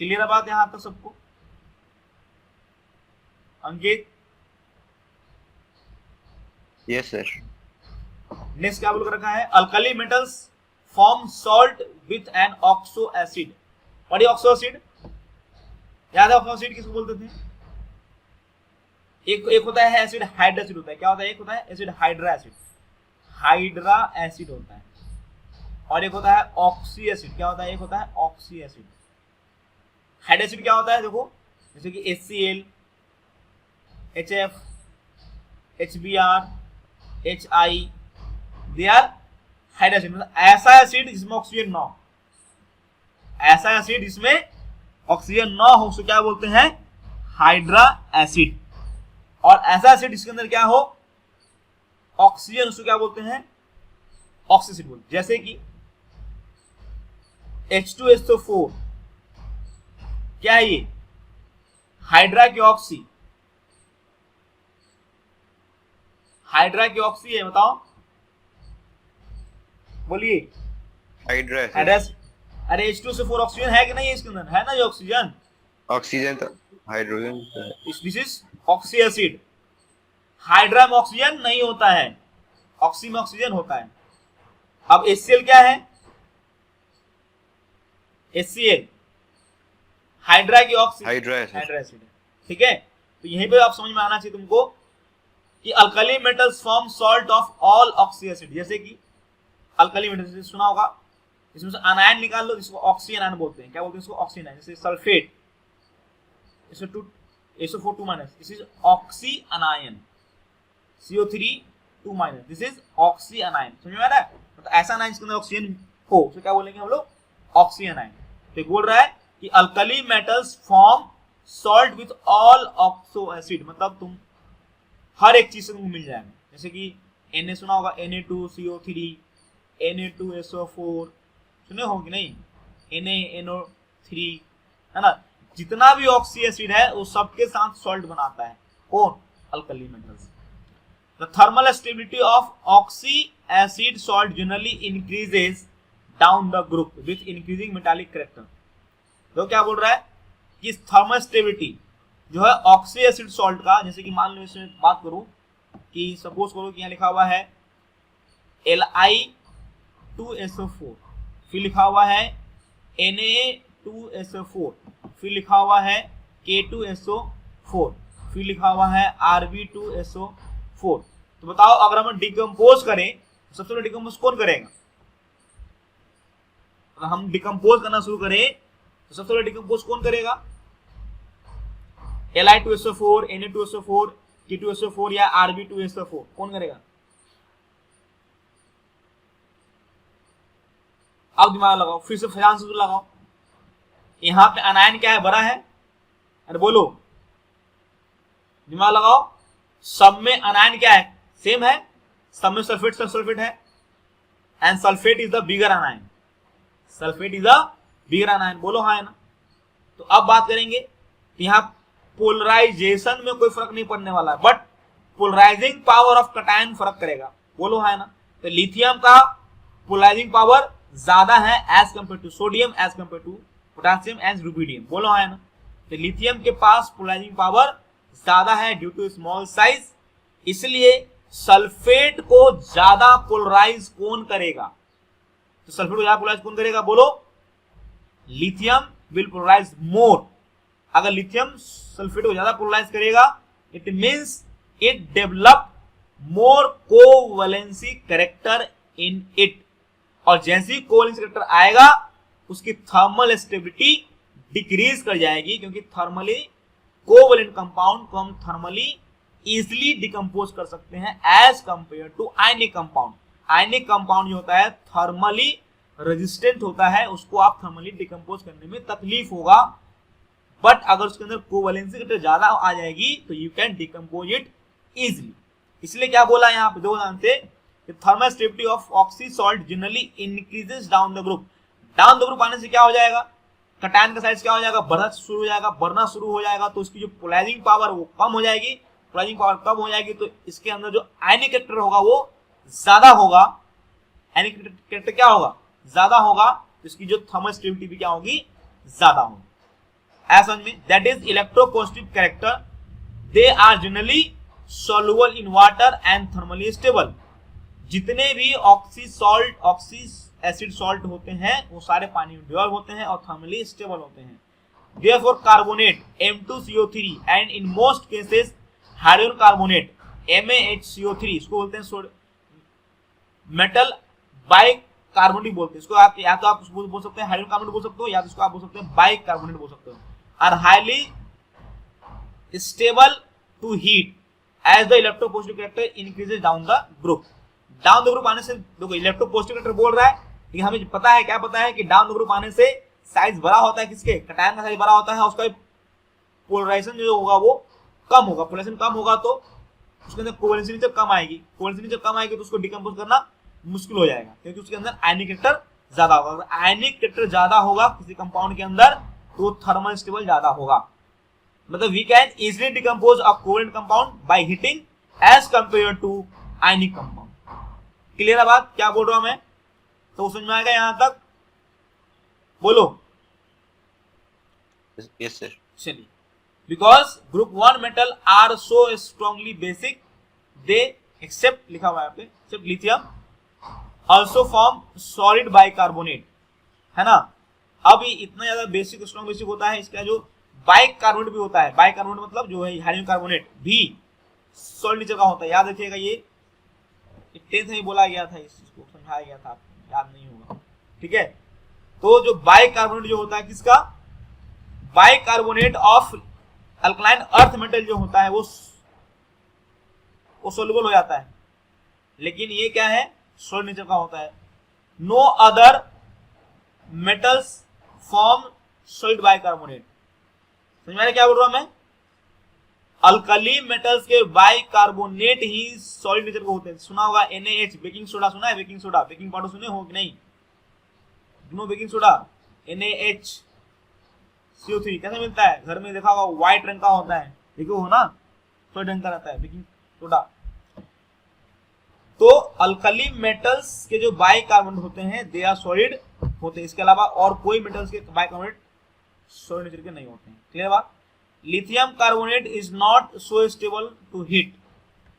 क्लियर है बात यहां तक सबको? अंकित? Yes sir. नेक्स्ट क्या बोल कर रखा है? Alkali metals form salt with an oxo acid. What is oxo acid? याद है ऑक्सो एसिड किसको बोलते थे? एक होता है एसिड हाइड्रा एसिड होता है। क्या होता है? एक होता है acid hydra acid, hydra acid होता है, और एक होता है ऑक्सी एसिड। क्या होता है? एक होता है ऑक्सी एसिड। हाइड्रा एसिड क्या होता है? देखो जैसे कि HCl, HF, HBr, HI, they are hydra acid. मतलब ऐसा एसिड जिसमें ऑक्सीजन ना हो, ऐसा एसिड जिसमें ऑक्सीजन ना हो उसको क्या बोलते हैं? Hydra acid. और ऐसा एसिड जिसके अंदर क्या हो? ऑक्सीजन, उसको क्या बोलते हैं? ऑक्सी एसिड बोलते हैं। जैसे कि H2SO4 क्या है? ये हाइड्रा की ऑक्सी, हाइड्रा की ऑक्सी है, बताओ बोलिए। Hydra acid. अरे H2SO4 ऑक्सीजन है कि नहीं है इसके अंदर? है ना ये ऑक्सीजन? ऑक्सीजन तो hydrogen. This is oxy acid. Hydra में ऑक्सीजन नहीं होता है, ऑक्सी में ऑक्सीजन होता है। अब HCl क्या है? HCl हाइड्रा की ऑक्सी, हाइड्रा एसिड है। ठीक है, तो यहीं पे आप समझ में आना चाहिए तुमको कि alkali metals form salt of all oxy acid. जैसे कि अल्कली मेटल सुना होगा, इसमें से अनायन निकाल लो, जिसको ऑक्सी अनायन बोलते हैं। क्या बोलते हैं इसको? Oxy anion. जैसे sulphate, SO4 2-, this is oxy anion. CO3 2-, this is oxy anion. समझ में आ रहा है? मतलब ऐसा अनायन जिसके अंदर ऑक्सीजन हो उसे क्या बोलेंगे हम लोग? ऑक्सी अनायन। तो बोल रहा है कि alkali metals form salt with all oxo acid. मतलब तुम हर एक चीज से तुमको मिल जाएगा। जैसे कि Na सुना होगा, Na2CO3, Na2SO4 सुने हो कि नहीं? NaNO3 है ना? जितना भी ऑक्सी एसिड है वो सबके साथ सॉल्ट बनाता है। कौन? Alkali metals. The thermal stability of oxy acid salt generally increases down the group with increasing metallic character. तो क्या बोल रहा है कि थर्मल स्टेबिलिटी जो है ऑक्सी एसिड सॉल्ट का, जैसे कि मान लो इसमें बात करूं कि सपोज करो कि यहाँ लिखा हुआ है Li2SO4, फिर लिखा हुआ है Na2SO4, फिर लिखा हुआ है K2SO4, फिर लिखा हुआ है Rb2SO4। तो बताओ अगर हम डिकम्पोज करें तो सबसे पहले डिकम्पोज कौन करेगा? अगर हम डिकम्पोज करना शुरू करें तो सबसे पहले डिकम्पोज कौन करेगा? Li2SO4, Na2SO4, K2SO4 या Rb2SO4 कौन करेगा? अब दिमाग लगाओ, फिर से ध्यान से लगाओ। यहां पे अनायन क्या है? बड़ा है। अरे बोलो, दिमाग लगाओ। सब में अनायन क्या है? सेम है। सब में सल्फेट है, and sulphate is the bigger अनायन। Sulphate is the bigger अनायन। बोलो हाँ है ना? तो अब बात करेंगे, यहां पोलराइजेशन में कोई फर्क नहीं पड़ने वाला है, but polarising power of cation फर्क करेगा। बोलो है ना? तो लिथियम का पोलराइजिंग पावर ज्यादा है as compare to sodium, as compare to potassium and rubidium. बोलो है ना? तो लिथियम के पास पोलराइजिंग पावर ज्यादा है ड्यू टू स्मॉल साइज, इसलिए सल्फेट को ज्यादा पोलराइज कौन करेगा? तो सल्फेट को ज्यादा पोलराइज कौन करेगा? बोलो, लिथियम विल पोलराइज मोर। अगर लिथियम सल्फेट को ज्यादा पोलराइज करेगा, it means it develop more covalency character in it, और जैसे ही कोवैलेंसी कैरेक्टर आएगा उसकी थर्मल स्टेबिलिटी डिक्रीज कर जाएगी, क्योंकि थर्मली कोवैलेंट कंपाउंड को हम थर्मली इजिली डिकम्पोज कर सकते हैं as compare to ionic compound. Ionic compound जो होता है थर्मली रेजिस्टेंट होता है उसको आप थर्मली डिकम्पोज करने में तकलीफ होगा, बट अगर उसके अंदर कोवैलेंसी कैरेक्टर ज्यादा आ जाएगी तो you can decompose it easily. इसलिए क्या बोला यहाँ पे दो ध्यान से, thermal stability of oxy salt generally increases down the group. Down the group आने से क्या हो जाएगा, कटायन का साइज क्या हो जाएगा, बढ़ना शुरू हो जाएगा, तो उसकी जो पोलराइजिंग पावर वो कम हो जाएगी। पोलराइजिंग पावर कम हो जाएगी तो इसके अंदर जो आयनिक कैरेक्टर होगा वो ज्यादा होगा। आयनिक कैरेक्टर क्या होगा, ज्यादा होगा, तो इसकी जो थर्मल स्टेबिलिटी भी क्या होगी, ज्यादा होगी। ऐसा समझ में, that is electropositive character, they are generally soluble in water and thermally stable। जितने भी ऑक्सी एसिड सॉल्ट होते हैं वो सारे पानी में डिसॉल्व होते हैं और थर्मली स्टेबल होते हैं। Therefore carbonate M2CO3 and in most cases hydrogen carbonate MaHCO3, इसको बोलते हैं मेटल बाई कार्बोनेट बोलते हैं इसको। आप या तो आप उसको बोल सकते हैं हाइड्रोजन कार्बोनेट बोल सकते हो, या तो इसको आप बोल सकते हैं बाई कार्बोनेट बोल सकते हो। Are highly stable to heat as the electropositive character increases down the group। Down the group आने से देखो इलेक्ट्रोपॉजिटिव कैरेक्टर बोल रहा है, लेकिन हमें पता है, क्या पता है कि डाउन द ग्रुप आने से साइज बड़ा होता है, किसके, कटायन का साइज बड़ा होता है, उसका पोलराइजेशन जो होगा वो कम होगा। पोलराइजेशन कम होगा तो उसके अंदर कोवैलेंसी नेचर कम आएगी, कोवैलेंसी नेचर कम आएगी तो उसको डिकम्पोज करना मुश्किल हो जाएगा, क्योंकि उसके अंदर आयनिक कैरेक्टर ज्यादा होगा। अगर आयनिक कैरेक्टर ज्यादा होगा किसी कंपाउंड के अंदर तो थर्मल स्टेबल ज्यादा होगा। मतलब we can easily decompose a covalent compound by heating as compare to ionic compound. Clear है बात, क्या बोल रहा हूं मैं, तो समझ में आएगा यहां तक, बोलो। Yes sir. चलिए, because group 1 metal are so strongly basic they except, लिखा हुआ है यहाँ पे, except lithium also form solid bicarbonate, है ना। अब ये इतना ज्यादा बेसिक स्ट्रॉन्ग बेसिक होता है, इसका जो बाइकार्बोनेट भी होता है, बाइकार्बोनेट मतलब जो है हाइड्रोजन कार्बोनेट भी सॉलिड नेचर का होता है। याद रखिएगा, ये 10th में बोला गया था, इस चीज को समझाया गया था, आपको याद नहीं होगा, ठीक है। तो जो बाइकार्बोनेट जो होता है किसका, bicarbonate of alkaline earth metal जो होता है वो सोल्युबल हो जाता है, लेकिन ये क्या है, सॉलिड नेचर का होता है। No other metals form solid bicarbonate. समझ में क्या बोल रहा हूं मैं, अल्कली मेटल्स के बाइकार्बोनेट ही सॉलिड नेचर को होते हैं। सुना होगा NaH, बेकिंग सोडा सुना है, बेकिंग सोडा, बेकिंग पाउडर सुने हो कि नहीं, नो बेकिंग सोडा NaHCO3 कैसे मिलता है, घर में देखा होगा व्हाइट रंग का होता है, देखो हो ना, सॉलिड रंग का रहता है बेकिंग सोडा। तो अल्कली मेटल्स के जो बाइकार्बोनेट होते हैं दे आर सॉलिड होते हैं, इसके अलावा और कोई मेटल्स के बाइकार्बोनेट सॉलिड नेचर के नहीं होते हैं। क्लियर बात। Lithium carbonate is not so stable to heat.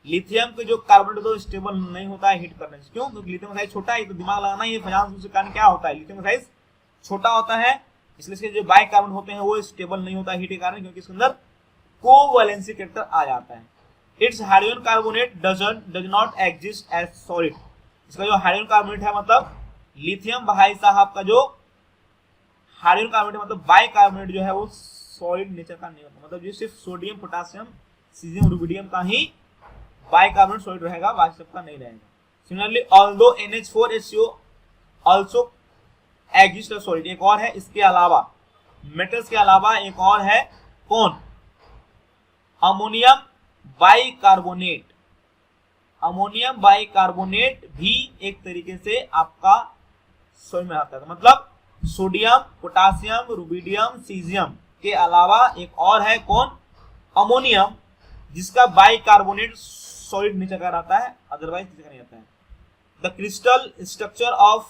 Lithium के जो कार्बोनेट तो स्टेबल नहीं होता है हीट करने से, क्यों, क्योंकि लिथियम का साइज छोटा है, तो दिमाग लगाना ही है, कारण क्या होता है, लिथियम का साइज छोटा होता है, इसलिए इसके जो बाइकार्बोनेट होते हैं वो स्टेबल नहीं होता हीट के कारण, क्योंकि इसके अंदर कोवैलेंसी कैरेक्टर आ जाता है। Its hydrogen carbonate does not exist as solid. इसका जो हाइड्रोजन कार्बोनेट है, मतलब लिथियम भाई साहब का जो हाइड्रोजन कार्बोनेट मतलब बाइकार्बोनेट जो है वो सॉलिड नेचर का नहीं होता, मतलब ये सिर्फ सोडियम पोटेशियम सीजियम रुबिडियम का ही बाइकार्बोनेट सॉलिड रहेगा, बाकी सबका नहीं रहेगा। Similarly although NH4HCO also exist as solid, एक और है इसके अलावा, मेटल्स के अलावा एक और है, कौन, अमोनियम बाइकार्बोनेट। अमोनियम बाइकार्बोनेट भी एक तरीके से आपका सॉलिड में आता है, मतलब सोडियम पोटेशियम रुबिडियम सीजियम के अलावा एक और है, कौन, अमोनियम, जिसका बाइकार्बोनेट सॉलिड नेचर का रहता है, अदरवाइज नेचर का नहीं आता है। द क्रिस्टल स्ट्रक्चर ऑफ,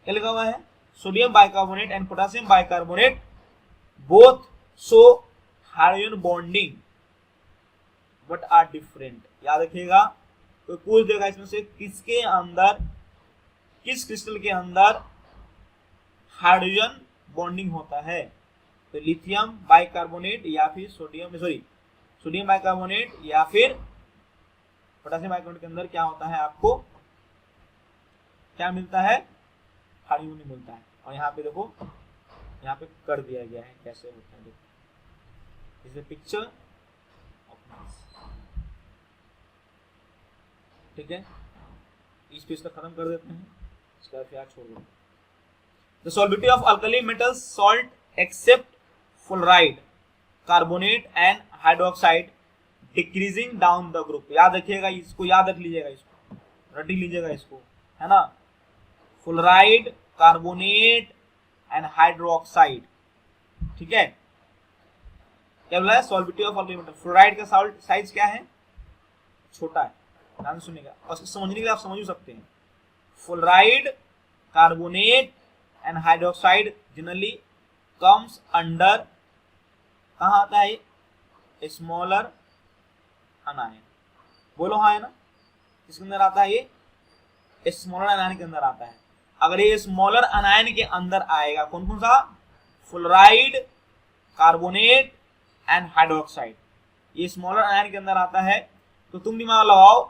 क्या लिखा हुआ है, sodium bicarbonate and potassium bicarbonate both show hydrogen bonding but are different. याद रखिएगा, तो पूछ देगा इसमें से किसके अंदर, किस क्रिस्टल के अंदर हाइड्रोजन बॉन्डिंग होता है, तो लिथियम बाइकार्बोनेट या फिर सोडियम बाइकार्बोनेट या फिर पोटेशियम बाइकार्बोनेट के अंदर क्या होता है, आपको क्या मिलता है, हाइड्रोजन मिलता है। और यहाँ पे देखो, यहाँ पे कर दिया गया है कैसे होता है, देखो, इस पिक्चर ऑफ मास, ठीक है। इस पेज को खत्म कर देते हैं, इसका फिर छोड़ देते हैं। The solubility of alkali metals salt except fluoride, carbonate and hydroxide decreasing down the group. याद रखिएगा इसको, याद रख लीजिएगा इसको, रट लीजिएगा इसको, है ना। फ्लोराइड, कार्बोनेट एंड हाइड्रोक्साइड, ठीक है। क्या बोला है? सॉल्बिलिटी ऑफ अल्कली मेटल। फ्लोराइड का सॉल्ट साइज क्या है? छोटा है, ध्यान सुनिएगा, और समझने के लिए आप समझ सकते हैं। Fluoride, carbonate and hydroxide generally comes under, कहाँ आता है? स्मॉलर अनायन। बोलो हाँ है ना, इसके अंदर आता है ये, स्मॉलर अनायन के अंदर आता है। अगर ये स्मॉलर अनायन के अंदर आएगा, कौन कौन सा? फ्लोराइड, कार्बोनेट एंड हाइड्रोक्साइड, ये स्मॉलर अनायन के अंदर आता है, तो तुम दिमाग लगाओ,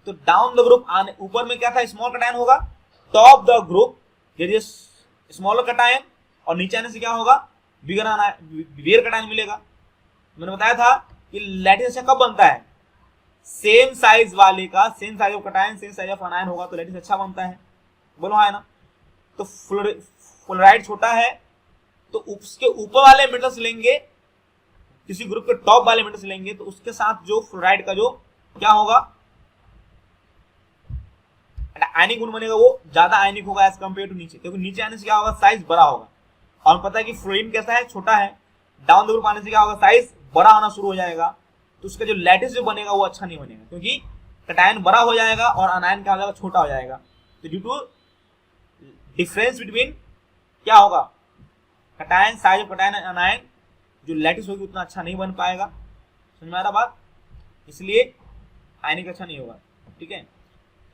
तो डाउन द ग्रुप आने, ऊपर में क्या था? स्मॉल कटायन होगा, top the group smaller cation, और नीचे आने से क्या होगा? बिगर कटायन मिलेगा। मैंने बताया था कि लैटिस अच्छा कब बनता है? सेम साइज वाले का, same size of cation, same size of अनायन होगा तो लैटिस अच्छा बनता है। बोलो हाँ है ना। तो फ्लोराइड छोटा है, तो उसके ऊपर वाले मेटल्स लेंगे, किसी ग्रुप के टॉप वाले मेटल्स लेंगे, तो उसके साथ जो फ्लोराइड का जो क्या होगा? आयनिक गुण बनेगा, वो ज्यादा आयनिक होगा एज कंपेयर टू नीचे, क्योंकि नीचे आने से क्या होगा? साइज बड़ा होगा। और पता है कि फ्लोरीन कैसा है? छोटा है। डाउन द ग्रुप आने से क्या होगा? साइज बड़ा होना शुरू हो जाएगा, तो उसका जो लैटिस जो बनेगा वो अच्छा नहीं बनेगा, क्योंकि कटायन बड़ा हो जाएगा और अनायन क्या हो जाएगा? छोटा हो जाएगा। तो ड्यू टू डिफरेंस बिटवीन क्या होगा? Cation, size of cation and अनायन, जो लैटिस होगी उतना अच्छा नहीं बन पाएगा। समझ में आ रहा बात? इसलिए आयनिक अच्छा नहीं होगा, ठीक है।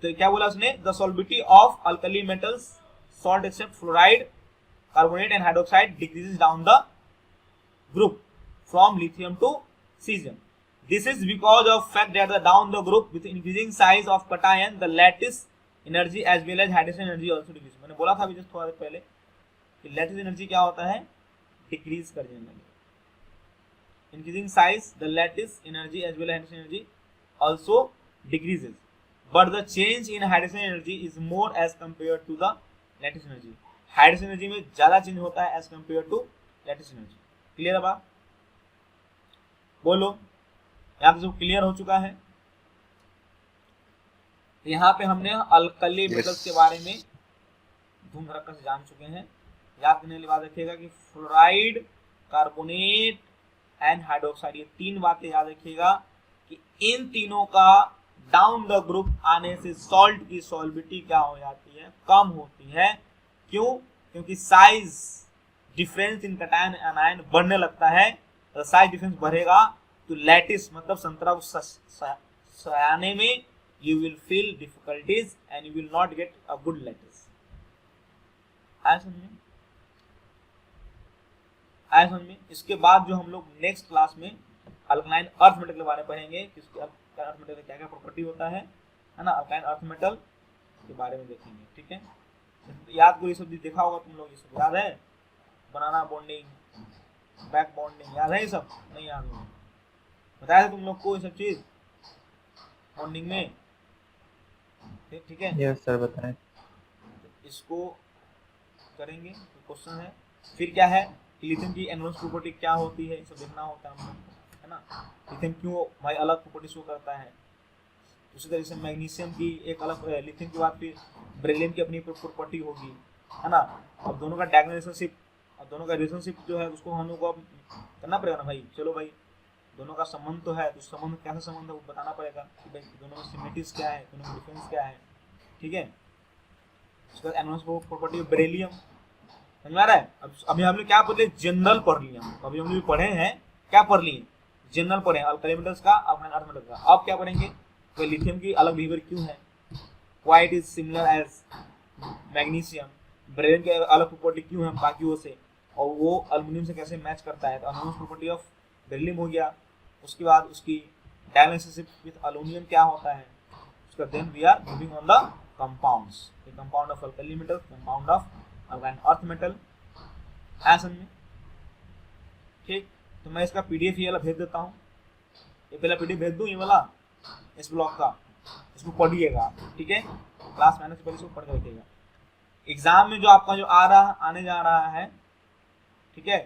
तो क्या बोला उसने? The solubility of alkali metals salt except fluoride, carbonate and hydroxide decreases down the group from lithium to cesium. This is because of fact that the down the group with increasing size of cation, the lattice energy as well as hydration energy also decrease. मैंने बोला था अभी just थोड़ा देर पहले कि lattice energy क्या होता है? डिक्रीज कर जाने लगे। Increasing size, the lattice energy as well as hydration energy also decreases, but the change in hydration energy is more as compared to the lattice energy. Hydrogen energy में ज्यादा change होता है as compare to lattice energy. Clear है बात? बोलो, यहाँ पे जो क्लियर हो चुका है। यहाँ पे हमने अल्कली मेटल्स के बारे में धूम धड़क्का से जान चुके हैं। याद करने वाली बात रखिएगा कि फ्लोराइड, कार्बोनेट एंड हाइड्रोक्साइड, ये तीन बातें याद रखिएगा कि इन तीनों का डाउन द ग्रुप आने से सॉल्ट की सॉल्बिलिटी क्या हो जाती है? कम होती है। क्यों? क्योंकि size difference in cation anion बढ़ने लगता है। तो साइज डिफरेंस बढ़ेगा तो लैटिस मतलब संतरा को सयाने में you will feel difficulties and you will not gate a good lattice. आया समझ में? इसके बाद जो हम लोग नेक्स्ट क्लास में अल्कलाइन अर्थ मेटल के बारे में पढ़ेंगे कि उसके अर्थ मेटल का क्या क्या प्रॉपर्टी होता है ना। अल्कलाइन अर्थ मेटल के बारे में देखेंगे, ठीक है। याद करो, ये सब देखा होगा तुम लोग, ये सब याद है? बनाना बॉन्डिंग, बैक बॉन्डिंग, याद है? ये सब नहीं याद होगा? बताया था तुम लोग को ये सब चीज बॉन्डिंग में, ठीक है? यस सर बताएं। इसको करेंगे। तो क्वेश्चन है फिर क्या है? लिथियम की एनवलस प्रॉपर्टी क्या होती है, सब देखना होता है हमको, है ना। लिथियम क्यों भाई अलग प्रॉपर्टी शो करता है। उसी तरह से मैग्नीशियम की एक अलग, लिथियम की बात, फिर बेरिलियम की अपनी प्रॉपर्टी होगी, है ना। अब दोनों का डायगोनल रिलेशनशिप, अब दोनों का रिलेशनशिप जो है उसको हम लोग को अब करना पड़ेगा ना भाई। चलो भाई, दोनों का संबंध तो है, तो संबंध कैसा संबंध है वो बताना पड़ेगा कि भाई दोनों में सिमिलरिटीज क्या है, दोनों में डिफरेंस क्या है, ठीक है। उसके बाद एनवलस प्रॉपर्टी ऑफ बेरिलियम, समझ में आ रहा है? अब अभी हमने क्या पढ़ लिया? जनरल पढ़ लिया। अभी हम लोग पढ़े हैं, क्या पढ़ लिए? जनरल पढ़े, अल्कली मेटल्स का, अल्कलाइन अर्थ मेटल का। अब क्या पढ़ेंगे? तो लिथियम की अलग बिहेवियर क्यों है, why it is similar as magnesium, beryllium की अलग प्रॉपर्टी क्यों है बाकियों से, और वो एल्युमिनियम से कैसे मैच करता है। तो एनवलस प्रॉपर्टी ऑफ बेरिलियम हो गया। उसके बाद उसकी डायगोनल रिलेशनशिप विद एल्युमिनियम क्या होता है उसका। Then we are moving on the compounds, the compound of alkali metal, compound of अल्काइन अर्थ मेटल। है समझ में? ठीक, तो मैं इसका पीडीएफ ये वाला भेज देता हूँ। ये पहला पीडीएफ भेज दूँ, ये वाला इस ब्लॉग का, इसको पढ़िएगा, ठीक है। क्लास में आने से पहले इसको पढ़ के रखिएगा। एग्जाम में जो आपका जो आने जा रहा है, ठीक है,